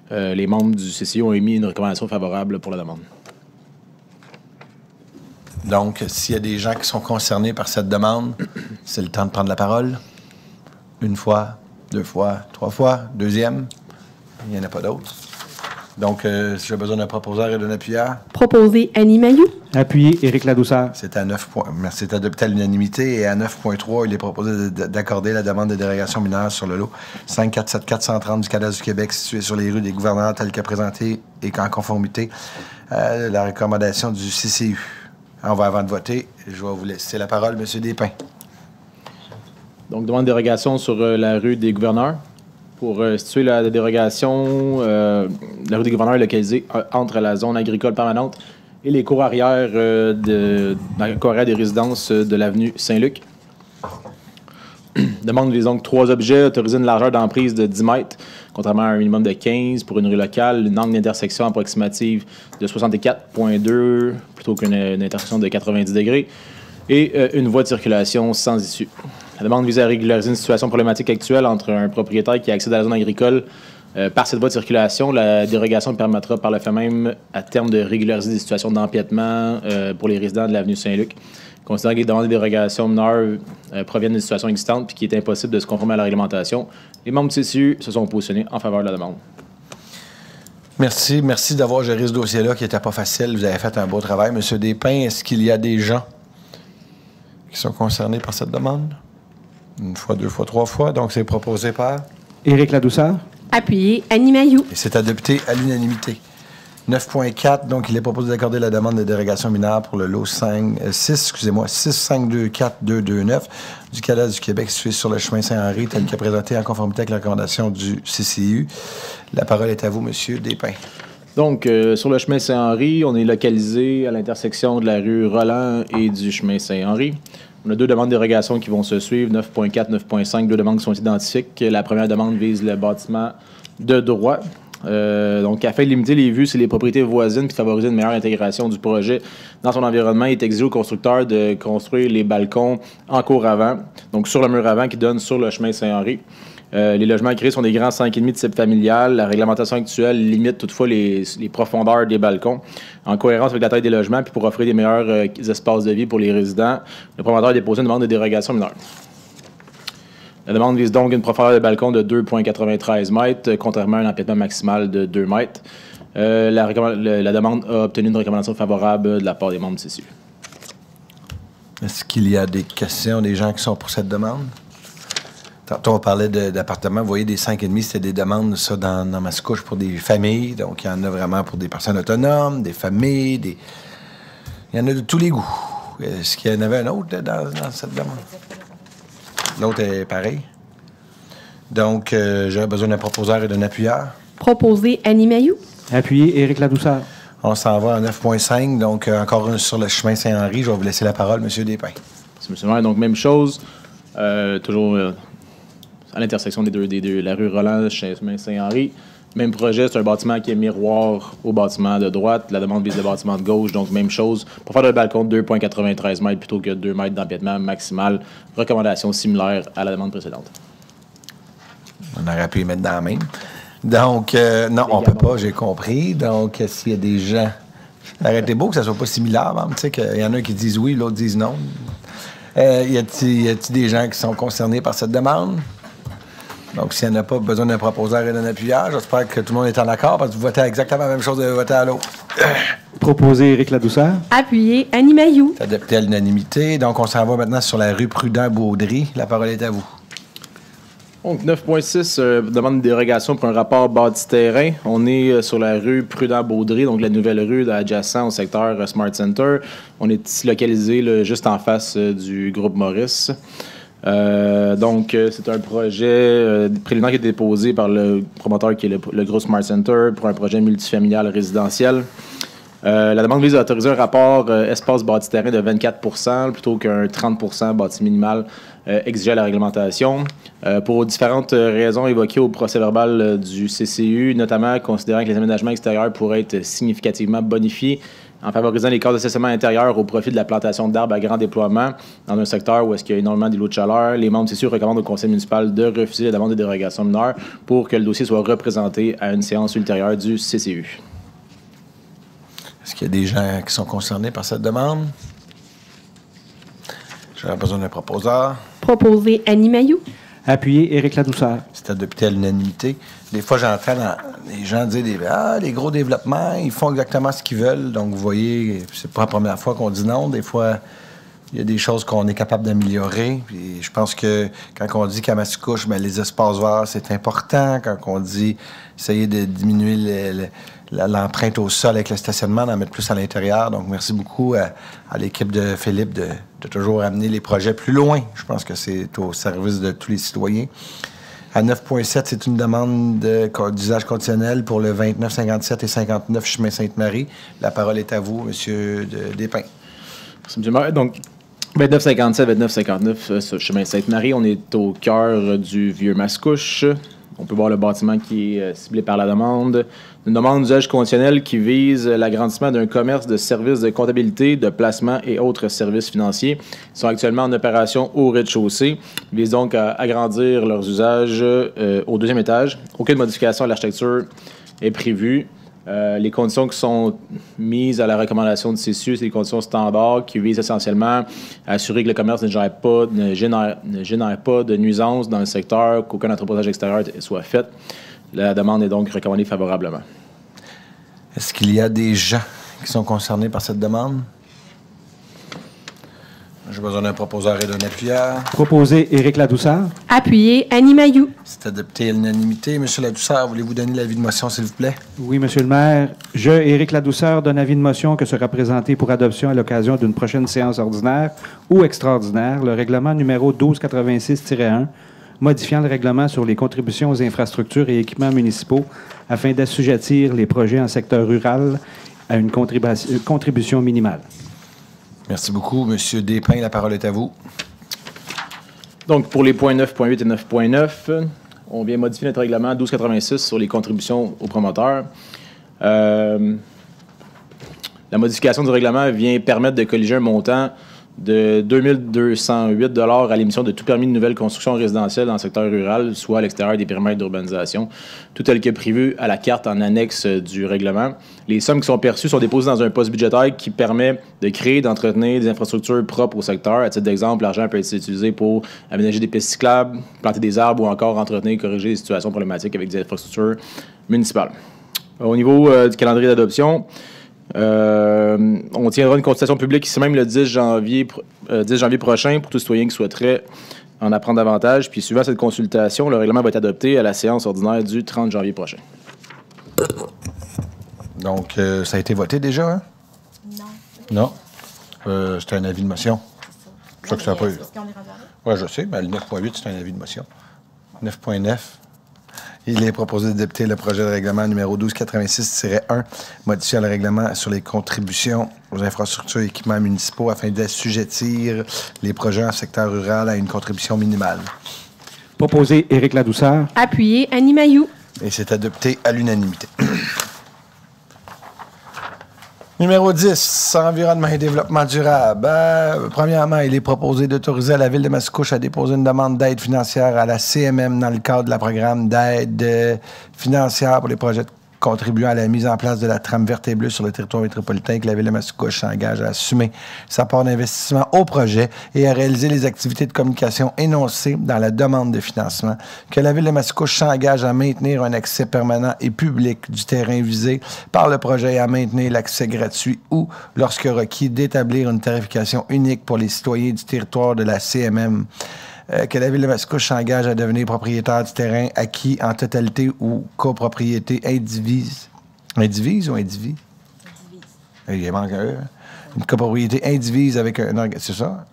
Les membres du CCI ont émis une recommandation favorable pour la demande. Donc, s'il y a des gens qui sont concernés par cette demande, c'est le temps de prendre la parole. Une fois, deux fois, trois fois, deuxième. Il n'y en a pas d'autres. Donc, si j'ai besoin d'un proposeur et d'un appuyeur. Proposé Annie Mailloux. Appuyé Éric Ladouceur. C'est à 9 points. Merci, c'est adopté à l'unanimité. Et à 9.3, il est proposé d'accorder la demande de dérogation mineure sur le lot 5474130 du Cadastre du Québec, situé sur les rues des gouverneurs telles que présentées et en conformité à la recommandation du CCU. On va avant de voter. Je vais vous laisser la parole, M. Despins. Donc, demande de dérogation sur la rue des gouverneurs. Pour situer la dérogation, la rue des gouverneurs est localisée entre la zone agricole permanente et les cours arrière, la cour arrière des résidences de l'avenue Saint-Luc. Demande vise donc 3 objets, autoriser une largeur d'emprise de 10 mètres, contrairement à un minimum de 15 pour une rue locale, une angle d'intersection approximative de 64,2 plutôt qu'une intersection de 90 degrés, et une voie de circulation sans issue. La demande vise à régulariser une situation problématique actuelle entre un propriétaire qui accède à la zone agricole par cette voie de circulation. La dérogation permettra par le fait même, à terme, de régulariser des situations d'empiètement pour les résidents de l'avenue Saint-Luc. considérant que les demandes de dérogation mineures proviennent d'une situation existante et qu'il est impossible de se conformer à la réglementation, les membres du CCU se sont positionnés en faveur de la demande. Merci. Merci d'avoir géré ce dossier-là qui n'était pas facile. Vous avez fait un beau travail. Monsieur Despins, est-ce qu'il y a des gens qui sont concernés par cette demande? Une fois, deux fois, trois fois. Donc, c'est proposé par? Éric Ladouceur. Appuyé Annie Mailloux. Et c'est adopté à l'unanimité. 9.4, donc il est proposé d'accorder la demande de dérogation mineure pour le lot 6524229 du cadastre du Québec situé sur le chemin Saint-Henri, tel que présenté en conformité avec la recommandation du CCU. La parole est à vous, M. Despins. Donc, sur le chemin Saint-Henri, on est localisé à l'intersection de la rue Roland et du chemin Saint-Henri. On a deux demandes de dérogation qui vont se suivre, 9.4, 9.5, deux demandes qui sont identiques. La première demande vise le bâtiment de droit. Donc, afin de limiter les vues sur les propriétés voisines et de favoriser une meilleure intégration du projet dans son environnement, il est exigé au constructeur de construire les balcons en cour avant, donc sur le mur avant qui donne sur le chemin Saint-Henri. Les logements créés sont des grands 5,5 de type familial. La réglementation actuelle limite toutefois les profondeurs des balcons en cohérence avec la taille des logements puis pour offrir des meilleurs espaces de vie pour les résidents. Le promoteur a déposé une demande de dérogation mineure. La demande vise donc une profondeur de balcon de 2,93 mètres, contrairement à un empêchement maximal de 2 mètres. La demande a obtenu une recommandation favorable de la part des membres du CCU. Est-ce qu'il y a des questions des gens qui sont pour cette demande? Tantôt, on parlait d'appartements. Vous voyez, des 5,5, c'était des demandes, ça, dans Mascouche pour des familles. Donc, il y en a vraiment pour des personnes autonomes, des familles, il y en a de tous les goûts. Est-ce qu'il y en avait un autre dans cette demande? L'autre est pareil. Donc, j'aurais besoin d'un proposeur et d'un appuyeur. Proposé Annie Mailloux. Appuyé Éric Ladouceur. On s'en va à 9.5. Donc, encore un sur le chemin Saint-Henri. Je vais vous laisser la parole, M. Despins. Merci, M. le maire. Donc, même chose. Toujours à l'intersection des deux, la rue Roland, chemin Saint-Henri. Même projet, c'est un bâtiment qui est miroir au bâtiment de droite. La demande vise le bâtiment de gauche, donc même chose. Pour faire un balcon de 2,93 mètres plutôt que 2 mètres d'empiètement maximal. Recommandation similaire à la demande précédente. On aurait pu y mettre dans la même. Donc, non, on ne peut pas, j'ai compris. Donc, s'il y a des gens... Arrêtez beau que ça ne soit pas similaire, même. Tu sais, qu'il y en a qui disent oui, l'autre disent non. Y a-t-il des gens qui sont concernés par cette demande? Donc, s'il n'y en a pas besoin d'un proposeur et d'un appuyeur, j'espère que tout le monde est en accord parce que vous votez exactement la même chose de voter à l'autre. Proposé Éric Ladouceur. Appuyé Annie Mailloux. C'est adopté à l'unanimité. Donc, on s'en va maintenant sur la rue Prudent-Baudry. La parole est à vous. Donc, 9.6, demande de dérogation pour un rapport bâti-terrain. On est sur la rue Prudent-Baudry, donc la nouvelle rue adjacente au secteur Smart Center. On est localisé juste en face du groupe Maurice. Donc, c'est un projet préliminaire qui est déposé par le promoteur qui est le groupe Smart Center pour un projet multifamilial résidentiel. La demande vise à autoriser un rapport espace bâti terrain de 24 plutôt qu'un 30 bâti minimal exigé à la réglementation. Pour différentes raisons évoquées au procès-verbal du CCU, notamment considérant que les aménagements extérieurs pourraient être significativement bonifiés en favorisant les cadres de stationnement intérieur au profit de la plantation d'arbres à grand déploiement dans un secteur où il y a énormément d'îlots de chaleur. Les membres du CCU recommandent au conseil municipal de refuser la demande de dérogation mineure pour que le dossier soit représenté à une séance ultérieure du CCU. Est-ce qu'il y a des gens qui sont concernés par cette demande? J'aurais besoin d'un proposeur. Proposé Annie Mailloux. Appuyé Éric Ladouceur. C'est adopté à l'unanimité. Des fois, j'entends les gens dire les gros développements, ils font exactement ce qu'ils veulent. Donc, vous voyez, c'est pas la première fois qu'on dit non. Des fois, il y a des choses qu'on est capable d'améliorer. Puis je pense que quand on dit qu'à Mascouche, les espaces verts, c'est important. Quand on dit essayer de diminuer l'empreinte au sol avec le stationnement, d'en mettre plus à l'intérieur. Donc, merci beaucoup à l'équipe de Philippe de toujours amener les projets plus loin. Je pense que c'est au service de tous les citoyens. À 9.7, c'est une demande d'usage conditionnel pour le 29, 57 et 59 chemin Sainte-Marie. La parole est à vous, M. Despins. Merci, M. le maire. Donc, 2957, 2959, ce chemin Sainte-Marie, on est au cœur du vieux Mascouche. On peut voir le bâtiment qui est ciblé par la demande. Une demande d'usage conditionnel qui vise l'agrandissement d'un commerce de services de comptabilité, de placement et autres services financiers. Ils sont actuellement en opération au rez-de-chaussée. Ils visent donc à agrandir leurs usages au deuxième étage. Aucune modification à l'architecture est prévue. Les conditions qui sont mises à la recommandation du CCU, c'est des conditions standards qui visent essentiellement à assurer que le commerce ne génère pas de nuisances dans le secteur, qu'aucun entreposage extérieur soit fait. La demande est donc recommandée favorablement. Est-ce qu'il y a des gens qui sont concernés par cette demande? J'ai besoin d'un proposeur et d'un appuyeur. Proposé Éric Ladouceur. Appuyé Annie Mailloux. C'est adopté à l'unanimité. Monsieur Ladouceur, voulez-vous donner l'avis de motion, s'il vous plaît? Oui, Monsieur le maire. Je, Éric Ladouceur, donne avis de motion que sera présenté pour adoption à l'occasion d'une prochaine séance ordinaire ou extraordinaire le règlement numéro 1286-1, modifiant le règlement sur les contributions aux infrastructures et équipements municipaux afin d'assujettir les projets en secteur rural à une contribution minimale. Merci beaucoup. Monsieur Despins, la parole est à vous. Donc, pour les points 9.8 et 9.9, on vient modifier notre règlement 1286 sur les contributions aux promoteurs. La modification du règlement vient permettre de colliger un montant de 2208 $ à l'émission de tout permis de nouvelle construction résidentielle dans le secteur rural, soit à l'extérieur des périmètres d'urbanisation, tout tel que prévu à la carte en annexe du règlement. Les sommes qui sont perçues sont déposées dans un poste budgétaire qui permet de créer et d'entretenir des infrastructures propres au secteur. À titre d'exemple, l'argent peut être utilisé pour aménager des pistes cyclables, planter des arbres ou encore entretenir et corriger des situations problématiques avec des infrastructures municipales. Au niveau du calendrier d'adoption, on tiendra une consultation publique ici même le 10 janvier prochain pour tout citoyen qui souhaiterait en apprendre davantage. Puis, suivant cette consultation, le règlement va être adopté à la séance ordinaire du 30 janvier prochain. Donc, ça a été voté déjà, hein? Non. Non? C'était un avis de motion. C'est ça que ça n'a pas eu. Oui, je sais, mais le 9.8, c'est un avis de motion. 9.9. Il est proposé d'adopter le projet de règlement numéro 1286-1, modifiant le règlement sur les contributions aux infrastructures et équipements municipaux afin d'assujettir les projets en secteur rural à une contribution minimale. Proposé Éric Ladouceur. Appuyé Annie Mailloux. Et c'est adopté à l'unanimité. Numéro 10, environnement et développement durable. Premièrement, il est proposé d'autoriser à la Ville de Mascouche à déposer une demande d'aide financière à la CMM dans le cadre de la programme d'aide financière pour les projets contribuant à la mise en place de la trame verte et bleue sur le territoire métropolitain, que la Ville de Mascouche s'engage à assumer sa part d'investissement au projet et à réaliser les activités de communication énoncées dans la demande de financement, que la Ville de Mascouche s'engage à maintenir un accès permanent et public du terrain visé par le projet et à maintenir l'accès gratuit ou, lorsque requis, d'établir une tarification unique pour les citoyens du territoire de la CMM. Que la Ville de Mascouche s'engage à devenir propriétaire du terrain acquis en totalité ou copropriété indivise. Indivise ou indivise? Il manque un E. Une copropriété indivise avec un organisme. C'est ça?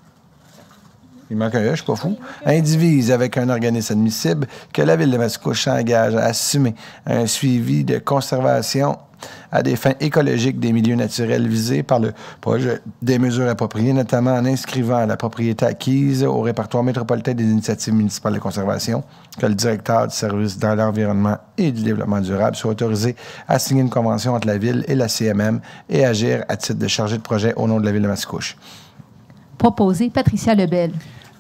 Il manque un E, je suis pas fou. Indivise avec un organisme admissible, que la Ville de Mascouche s'engage à assumer un suivi de conservation à des fins écologiques des milieux naturels visés par le projet des mesures appropriées, notamment en inscrivant la propriété acquise au répertoire métropolitain des initiatives municipales de conservation, que le directeur du service dans l'environnement et du développement durable soit autorisé à signer une convention entre la Ville et la CMM et agir à titre de chargé de projet au nom de la Ville de Mascouche. Proposé Patricia Lebel.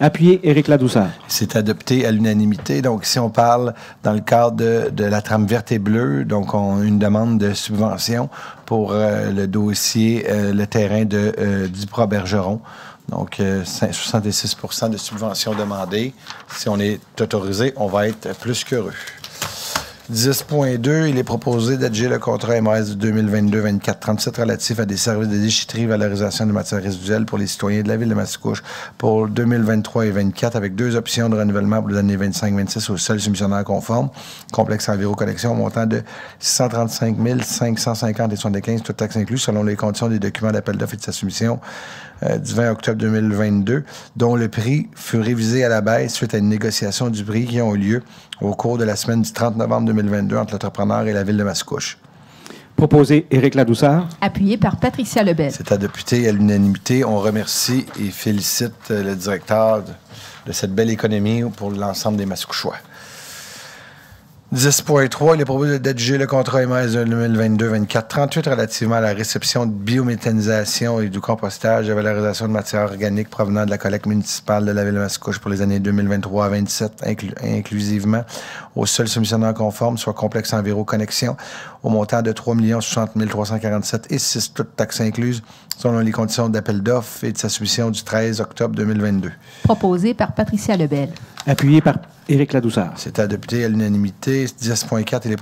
Appuyé Éric Ladouceur. C'est adopté à l'unanimité. Donc, si on parle dans le cadre de la trame verte et bleue, donc on a une demande de subvention pour le dossier, le terrain de Duprat-Bergeron. Donc, 66 % de subvention demandée. Si on est autorisé, on va être plus qu'heureux. 10.2, il est proposé d'adjuger le contrat MRS du 2022-24-37 relatif à des services de déchetterie et valorisation de matières résiduelles pour les citoyens de la Ville de Mascouche pour 2023 et 2024 avec 2 options de renouvellement pour les années 25-26 au seul soumissionnaire conforme. Complexe Enviro Collection au montant de 635 550,75 toutes taxes incluses selon les conditions des documents d'appel d'offres et de sa soumission du 20 octobre 2022, dont le prix fut révisé à la baisse suite à une négociation du prix qui ont eu lieu au cours de la semaine du 30 novembre 2022 entre l'entrepreneur et la Ville de Mascouche. Proposé Éric Ladouceur. Appuyé par Patricia Lebel. C'est adopté à l'unanimité. On remercie et félicite le directeur de cette belle économie pour l'ensemble des Mascouchois. 10.3, il est proposé d'adjuger le contrat MS 2022-24-38 relativement à la réception de biométhanisation et du compostage de valorisation de matières organiques provenant de la collecte municipale de la Ville de Mascouche pour les années 2023 à 27, inclusivement au seul soumissionnaire conforme, soit Complexe Enviro Connexion, au montant de 3 60 347 et 6, toutes taxes incluses, selon les conditions d'appel d'offres et de sa soumission du 13 octobre 2022. Proposé par Patricia Lebel. Appuyé par Éric Ladouceur. C'est adopté à l'unanimité. 10.4, il est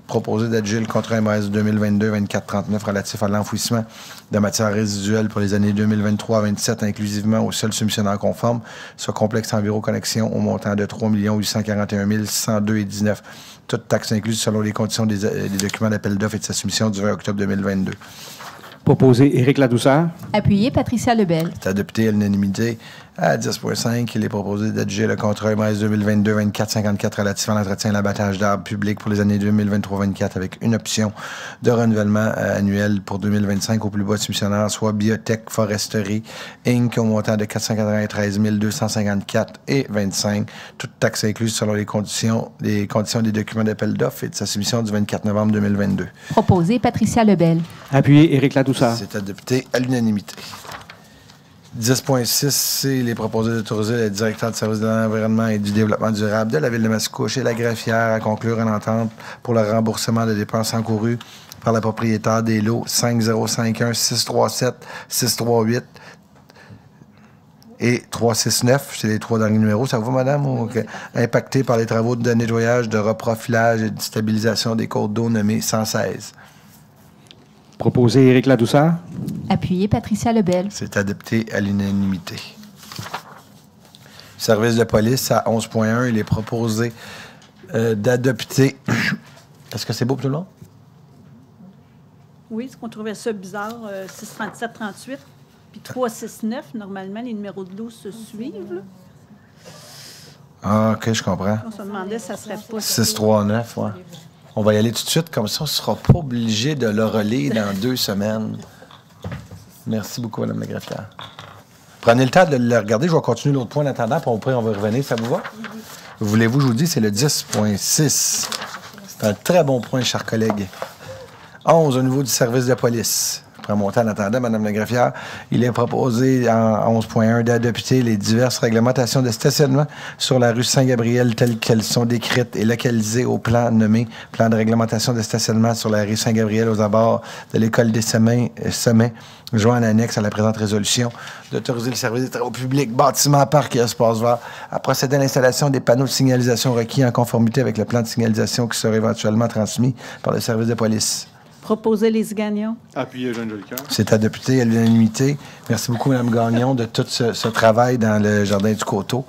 proposé d'adjuger le contrat MS 2022-24-39 relatif à l'enfouissement de matières résiduelles pour les années 2023-27, inclusivement au seul soumissionnaire conforme, soit Complexe Enviro Connexion, au montant de 3 841 102,19. Toutes taxes incluses selon les conditions des documents d'appel d'offres et de sa soumission du 20 octobre 2022. Proposé Éric Ladouceur. Appuyé Patricia Lebel. C'est adopté à l'unanimité. À 10.5, il est proposé d'adjuger le contrat MS 2022-24-54 relatif à l'entretien et l'abattage d'arbres publics pour les années 2023-24 avec une option de renouvellement annuel pour 2025 au plus bas soumissionnaire, soit Biotech Foresterie Inc. au montant de 493 254 et 25, toutes taxes incluses selon les conditions des documents d'appel d'offres et de sa soumission du 24 novembre 2022. Proposé Patricia Lebel. Appuyé Éric Ladouceur. C'est adopté à l'unanimité. 10.6, il est proposé d'autoriser le directeur du service de l'environnement et du développement durable de la Ville de Mascouche et la greffière à conclure une entente pour le remboursement de dépenses encourues par la propriétaire des lots 5051 637 638 et 369. C'est les 3 derniers numéros. Ça vous, madame? Impactés par les travaux de nettoyage, de reprofilage et de stabilisation des cours d'eau nommés 116. Proposé Éric Ladouceur. Appuyé Patricia Lebel. C'est adopté à l'unanimité. Service de police à 11.1, il est proposé d'adopter. Est-ce que c'est beau pour tout le monde? Oui, ce qu'on trouvait ça bizarre, 637-38, puis 369, normalement, les numéros de l'eau se suivent. Là. Ah, OK, je comprends. On se demandait si ça serait pas... 639, oui. On va y aller tout de suite, comme ça, on ne sera pas obligé de le relire dans 2 semaines. Merci beaucoup, Mme la greffière. Prenez le temps de le regarder. Je vais continuer l'autre point en attendant, puis après, on va revenir. Ça vous va? Voulez-vous, je vous dis, c'est le 10.6. C'est un très bon point, chers collègues. 11, au niveau du service de police. Après mon temps en attendant, Mme la greffière, il est proposé en 11.1 d'adopter les diverses réglementations de stationnement sur la rue Saint-Gabriel telles qu'elles sont décrites et localisées au plan nommé Plan de réglementation de stationnement sur la rue Saint-Gabriel aux abords de l'école des Sommets, joint en annexe à la présente résolution, d'autoriser le service des travaux publics, bâtiments, parcs et espaces verts à procéder à l'installation des panneaux de signalisation requis en conformité avec le plan de signalisation qui sera éventuellement transmis par le service de police. Proposer les Gagnon. Appuyé Jeanne Jolicoeur. C'est adopté à l'unanimité. Merci beaucoup, Mme Gagnon, de tout ce travail dans le Jardin du Coteau.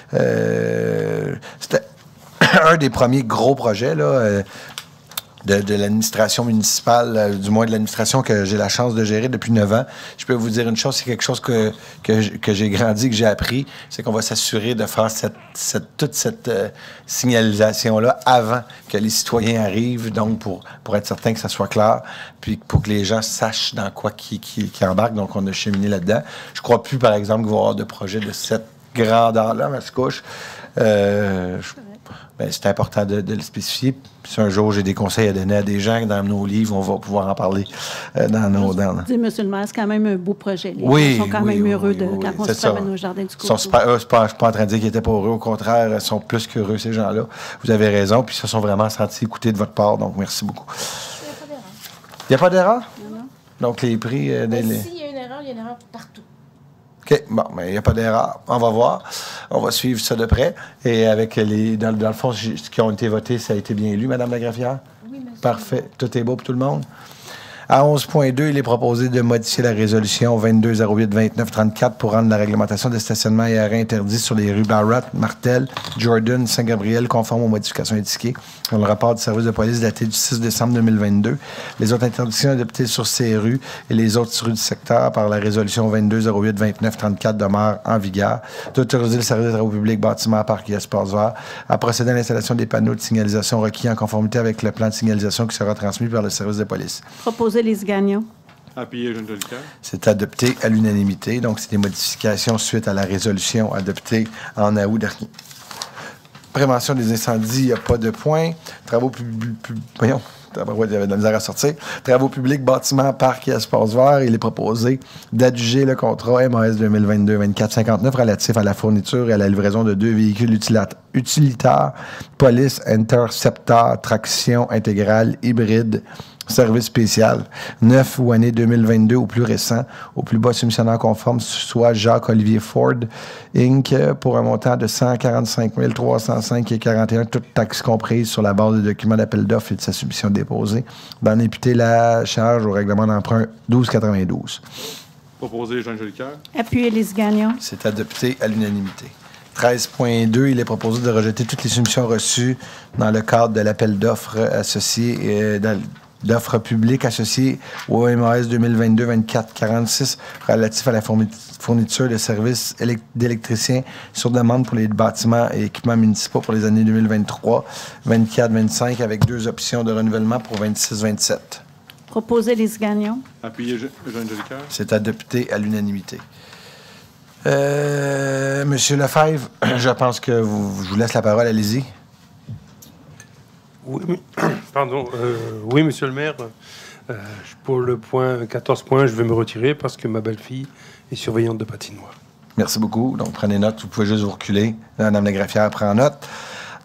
C'était un des premiers gros projets là, de l'administration municipale, du moins de l'administration que j'ai la chance de gérer depuis 9 ans. Je peux vous dire une chose, c'est quelque chose que j'ai grandi, que j'ai appris, c'est qu'on va s'assurer de faire toute cette signalisation-là avant que les citoyens arrivent, donc pour être certain que ça soit clair, puis pour que les gens sachent dans quoi qui embarquent, donc on a cheminé là-dedans. Je crois plus, par exemple, qu'il va y avoir de projets de cette grandeur-là, Mascouche. C'est important de le spécifier. Si un jour j'ai des conseils à donner à des gens dans nos livres, on va pouvoir en parler dans nos... Dis, M. le maire, c'est quand même un beau projet. Oui, ils sont quand même heureux quand on se promène au Jardin du Coteau. Je ne suis pas en train de dire qu'ils n'étaient pas heureux. Au contraire, ils sont plus qu'heureux, ces gens-là. Vous avez raison. Puis ils se sont vraiment sentis écoutés de votre part. Donc, merci beaucoup. Il n'y a pas d'erreur? Non. Donc, les prix... S'il y a une erreur, il y a une erreur partout. OK. Bon, mais il n'y a pas d'erreur. On va voir. On va suivre ça de près. Et avec dans le fond, ce qui ont été votés, ça a été bien lu, Mme la greffière? Oui, monsieur. Parfait. Tout est beau pour tout le monde? À 11.2, il est proposé de modifier la résolution 2208-2934 pour rendre la réglementation de stationnement et arrêt interdit sur les rues Barrett, Martel, Jordan, Saint-Gabriel conforme aux modifications indiquées dans le rapport du service de police daté du 6 décembre 2022. Les autres interdictions adoptées sur ces rues et les autres rues du secteur par la résolution 2208-2934 demeurent en vigueur. D'autoriser le service des travaux publics, bâtiments, parcs et espaces verts à procéder à l'installation des panneaux de signalisation requis en conformité avec le plan de signalisation qui sera transmis par le service de police. Proposer les Gagnon. Appuyé Jeanne Jolicoeur. C'est adopté à l'unanimité. Donc, c'est des modifications suite à la résolution adoptée en août dernier. Prévention des incendies, il n'y a pas de points. Travaux publics, voyons, il y avait de la misère à sortir. Travaux publics, bâtiments, parcs et espaces verts. Il est proposé d'adjuger le contrat MAS 2022-2459 relatif à la fourniture et à la livraison de 2 véhicules utilitaires, police Interceptor, traction intégrale, hybride, service spécial, 9 ou année 2022 ou plus récent, au plus bas soumissionnaire conforme, soit Jacques-Olivier Ford, Inc., pour un montant de 145 305,41, toutes taxes comprises sur la base des documents d'appel d'offres et de sa soumission déposée, d'en imputer la charge au règlement d'emprunt 1292. Proposé Jean Jolicoeur. Appuyez Lise Gagnon. C'est adopté à l'unanimité. 13.2, il est proposé de rejeter toutes les soumissions reçues dans le cadre de l'appel d'offres associé d'offres publiques associées au MAS 2022-2446 relatif à la fourniture de services d'électriciens sur demande pour les bâtiments et équipements municipaux pour les années 2023, 24, 25 avec 2 options de renouvellement pour 26, 27. Proposé Lise Gagnon. Appuyé Jean Jolicoeur. C'est adopté à l'unanimité. Monsieur Lefebvre, je pense que je vous laisse la parole, allez-y. Oui, pardon. Oui, monsieur le maire. Pour le point 14 points, je vais me retirer parce que ma belle-fille est surveillante de patinoire. Merci beaucoup. Donc, prenez note. Vous pouvez juste vous reculer. Madame Lagraffière prend note.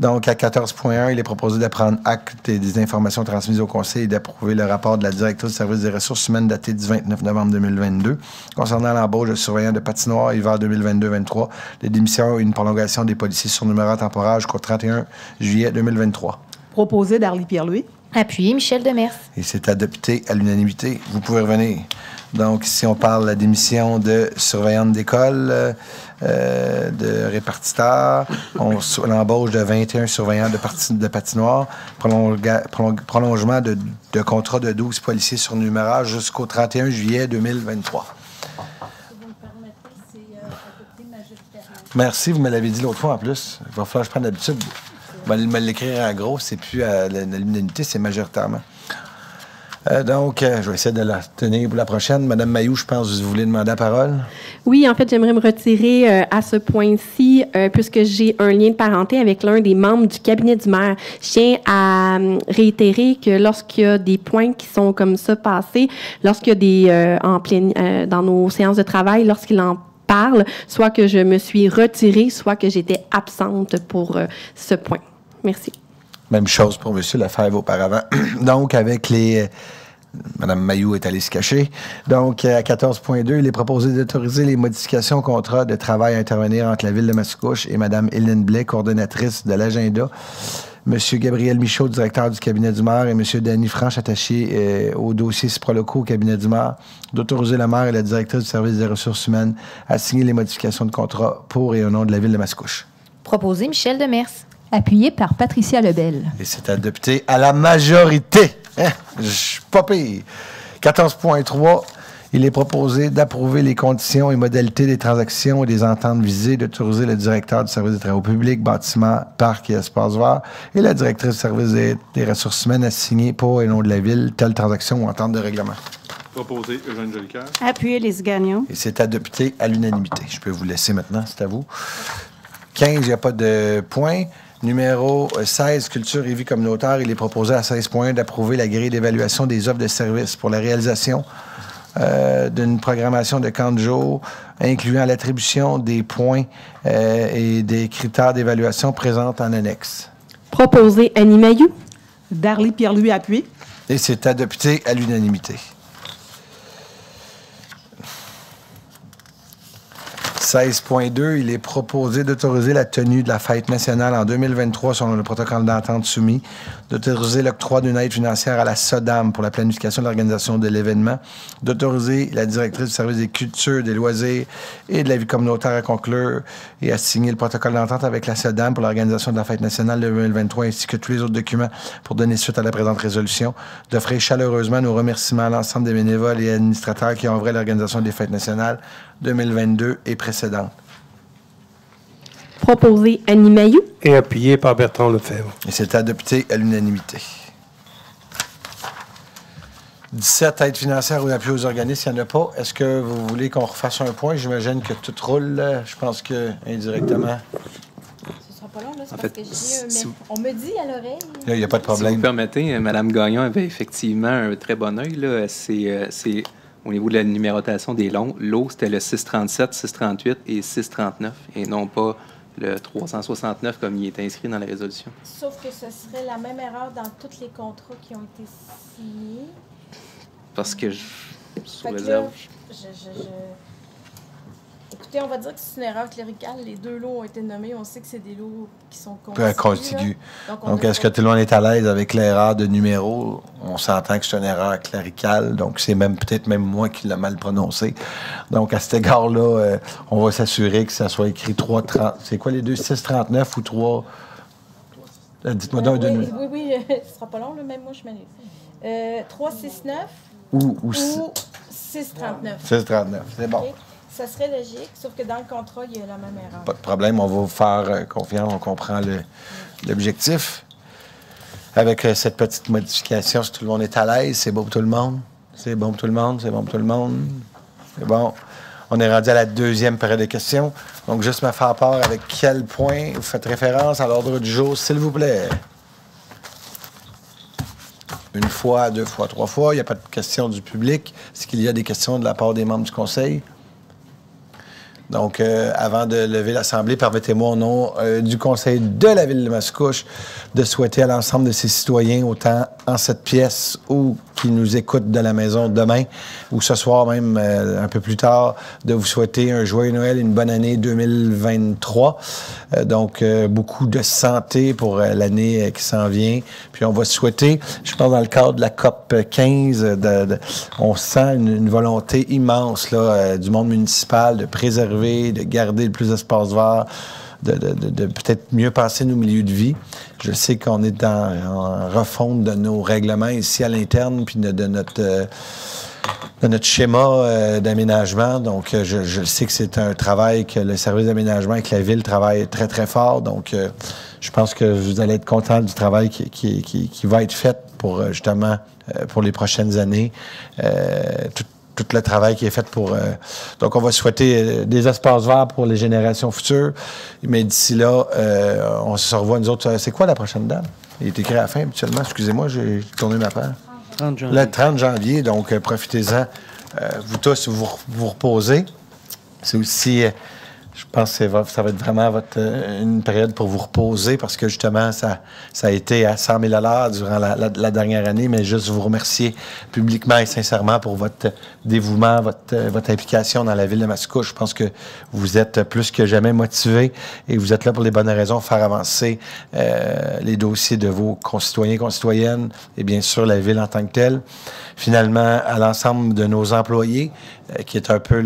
Donc, à 14.1, il est proposé de prendre acte des informations transmises au Conseil et d'approuver le rapport de la directrice du service des ressources humaines daté du 29 novembre 2022 concernant l'embauche de surveillants de patinoire hiver 2022-23, les démissions et une prolongation des policiers surnuméraires temporaires jusqu'au 31 juillet 2023. Proposé Darlie Pierre-Louis. Appuyé Michel Demers. Et c'est adopté à l'unanimité. Vous pouvez revenir. Donc, ici, on parle de la démission de surveillante d'école, de répartiteur, l'embauche de 21 surveillants de patinoire, prolongement de contrat de 12 policiers surnuméraires jusqu'au 31 juillet 2023. Merci, vous me l'avez dit l'autre fois en plus. Il va falloir que je prenne l'habitude. Je vais me l'écrire en gros, c'est plus à l'unanimité, c'est majoritairement. Donc, je vais essayer de la tenir pour la prochaine. Madame Mailloux, je pense que vous voulez demander la parole. Oui, en fait, j'aimerais me retirer à ce point-ci, puisque j'ai un lien de parenté avec l'un des membres du cabinet du maire. Je tiens à réitérer que lorsqu'il y a des points qui sont comme ça passés, lorsqu'il y a des dans nos séances de travail, lorsqu'il en parle, soit que je me suis retirée, soit que j'étais absente pour ce point. Merci. Même chose pour M. Lefebvre auparavant. Donc, avec les... Mme Mailloux est allée se cacher. Donc, à 14.2, il est proposé d'autoriser les modifications au contrat de travail à intervenir entre la Ville de Mascouche et Mme Hélène Blais, coordonnatrice de l'agenda, M. Gabriel Michaud, directeur du cabinet du maire, et M. Danny Franche, attaché au dossier Ciproloco au cabinet du maire, d'autoriser le maire et la directrice du service des ressources humaines à signer les modifications de contrat pour et au nom de la Ville de Mascouche. Proposé Michel Demers. Appuyé par Patricia Lebel. Et c'est adopté à la majorité. Hein? Je suis pas pire. 14.3, il est proposé d'approuver les conditions et modalités des transactions et des ententes visées, d'autoriser le directeur du service des travaux publics, bâtiments, parcs et espaces verts et la directrice du service des ressources humaines à signer pour et au nom de la Ville telle transaction ou entente de règlement. Proposé Eugène Jolicoeur. Appuyé Lise Gagnon. Et c'est adopté à l'unanimité. Je peux vous laisser maintenant, c'est à vous. 15, il n'y a pas de points. Numéro 16, Culture et vie communautaire, il est proposé à 16 points d'approuver la grille d'évaluation des offres de services pour la réalisation d'une programmation de camp de jour, incluant l'attribution des points et des critères d'évaluation présents en annexe. Proposé Annie Mailloux. Darlie Pierre-Louis appuyé. Et c'est adopté à l'unanimité. 16.2, il est proposé d'autoriser la tenue de la fête nationale en 2023 selon le protocole d'entente soumis, d'autoriser l'octroi d'une aide financière à la SODAM pour la planification de l'organisation de l'événement, d'autoriser la directrice du service des cultures, des loisirs et de la vie communautaire à conclure et à signer le protocole d'entente avec la SODAM pour l'organisation de la fête nationale de 2023 ainsi que tous les autres documents pour donner suite à la présente résolution, d'offrir chaleureusement nos remerciements à l'ensemble des bénévoles et administrateurs qui ont œuvré à l'organisation des fêtes nationales 2022 et précédentes. Proposé Annie Mailloux. Et appuyé par Bertrand Lefebvre. Et c'est adopté à l'unanimité. 17, aides financières ou appui aux organismes, il n'y en a pas. Est-ce que vous voulez qu'on refasse un point? J'imagine que tout roule. Je pense que indirectement. Ce sera pas long, là. c'est En parce fait, que si vous- on me dit à l'oreille. Il n'y a pas de Si vous problème. permettez, Mme Gagnon avait effectivement un très bon œil. Là. C'est au niveau de la numérotation des lots, c'était le 637, 638 et 639, et non pas le 369 comme il est inscrit dans la résolution. Sauf que ce serait la même erreur dans tous les contrats qui ont été signés. Parce que, sous Fait que réserve, là, écoutez, on va dire que c'est une erreur cléricale. Les deux lots ont été nommés. On sait que c'est des lots qui sont Contigus. là. Donc, est-ce que tout le monde est à l'aise avec l'erreur de numéro? On s'entend que c'est une erreur cléricale, donc c'est peut-être même moi qui l'ai mal prononcé. Donc, à cet égard-là, on va s'assurer que ça soit écrit 330. C'est quoi les deux? 639 ou 3? Dites-moi donc deux numéros. Oui, ce sera pas long, là, même moi je m'en 369 ou 639. 639, c'est bon. Okay. Ça serait logique, sauf que dans le contrat, il y a la même erreur. Pas de problème, on va vous faire confiance, on comprend l'objectif. Avec cette petite modification, si tout le monde est à l'aise, c'est bon pour tout le monde? C'est bon pour tout le monde? C'est bon pour tout le monde? C'est bon. On est rendu à la deuxième période de questions. Donc, juste me faire part avec quel point vous faites référence à l'ordre du jour, s'il vous plaît. Une fois, deux fois, trois fois. Il n'y a pas de questions du public. Est-ce qu'il y a des questions de la part des membres du Conseil? Donc, avant de lever l'Assemblée, permettez-moi au nom du Conseil de la Ville de Mascouche de souhaiter à l'ensemble de ses citoyens, autant en cette pièce ou qui nous écoutent de la maison demain ou ce soir même un peu plus tard, de vous souhaiter un joyeux Noël et une bonne année 2023. Donc, beaucoup de santé pour l'année qui s'en vient. Puis, on va souhaiter, je pense dans le cadre de la COP 15, on sent une volonté immense là, du monde municipal de préserver, de garder le plus d'espace vert, de peut-être mieux passer nos milieux de vie. Je sais qu'on est en refonte de nos règlements ici à l'interne, puis de notre schéma d'aménagement. Donc, je sais que c'est un travail que le service d'aménagement et que la Ville travaille très, très fort. Donc, je pense que vous allez être content du travail qui va être fait pour, justement, pour les prochaines années. Tout le travail qui est fait pour... donc, on va souhaiter des espaces verts pour les générations futures. Mais d'ici là, on se revoit, nous autres. C'est quoi la prochaine date? Il est écrit à la fin, habituellement. Excusez-moi, j'ai tourné ma page. 30 janvier. Le 30 janvier, donc profitez-en. Vous tous, vous reposez. C'est aussi... je pense que ça va être vraiment une période pour vous reposer parce que, justement, ça a été à 100 000 $ durant la dernière année, mais juste vous remercier publiquement et sincèrement pour votre dévouement, votre implication dans la Ville de Mascouche. Je pense que vous êtes plus que jamais motivés et vous êtes là pour les bonnes raisons, faire avancer les dossiers de vos concitoyens et concitoyennes et bien sûr la Ville en tant que telle. Finalement, à l'ensemble de nos employés, qui est un peu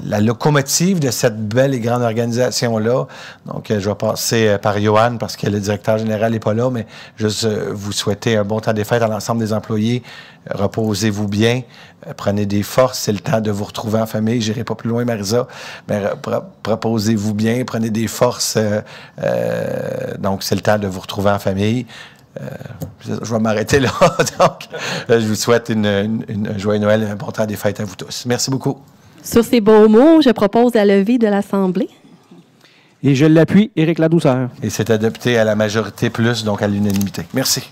la locomotive de cette belle et grande organisation-là. Donc, je vais passer par Johan parce que le directeur général n'est pas là, mais juste vous souhaiter un bon temps des fêtes à l'ensemble des employés. Reposez-vous bien, prenez des forces, c'est le temps de vous retrouver en famille. Je n'irai pas plus loin, Marisa, mais reposez-vous bien, prenez des forces. Donc, c'est le temps de vous retrouver en famille. Je vais m'arrêter là. Donc, je vous souhaite une joyeux Noël et un bon temps des fêtes à vous tous. Merci beaucoup. Sur ces beaux mots, je propose la levée de l'Assemblée. Et je l'appuie, Éric Ladouceur. Et c'est adopté à la majorité plus, donc à l'unanimité. Merci.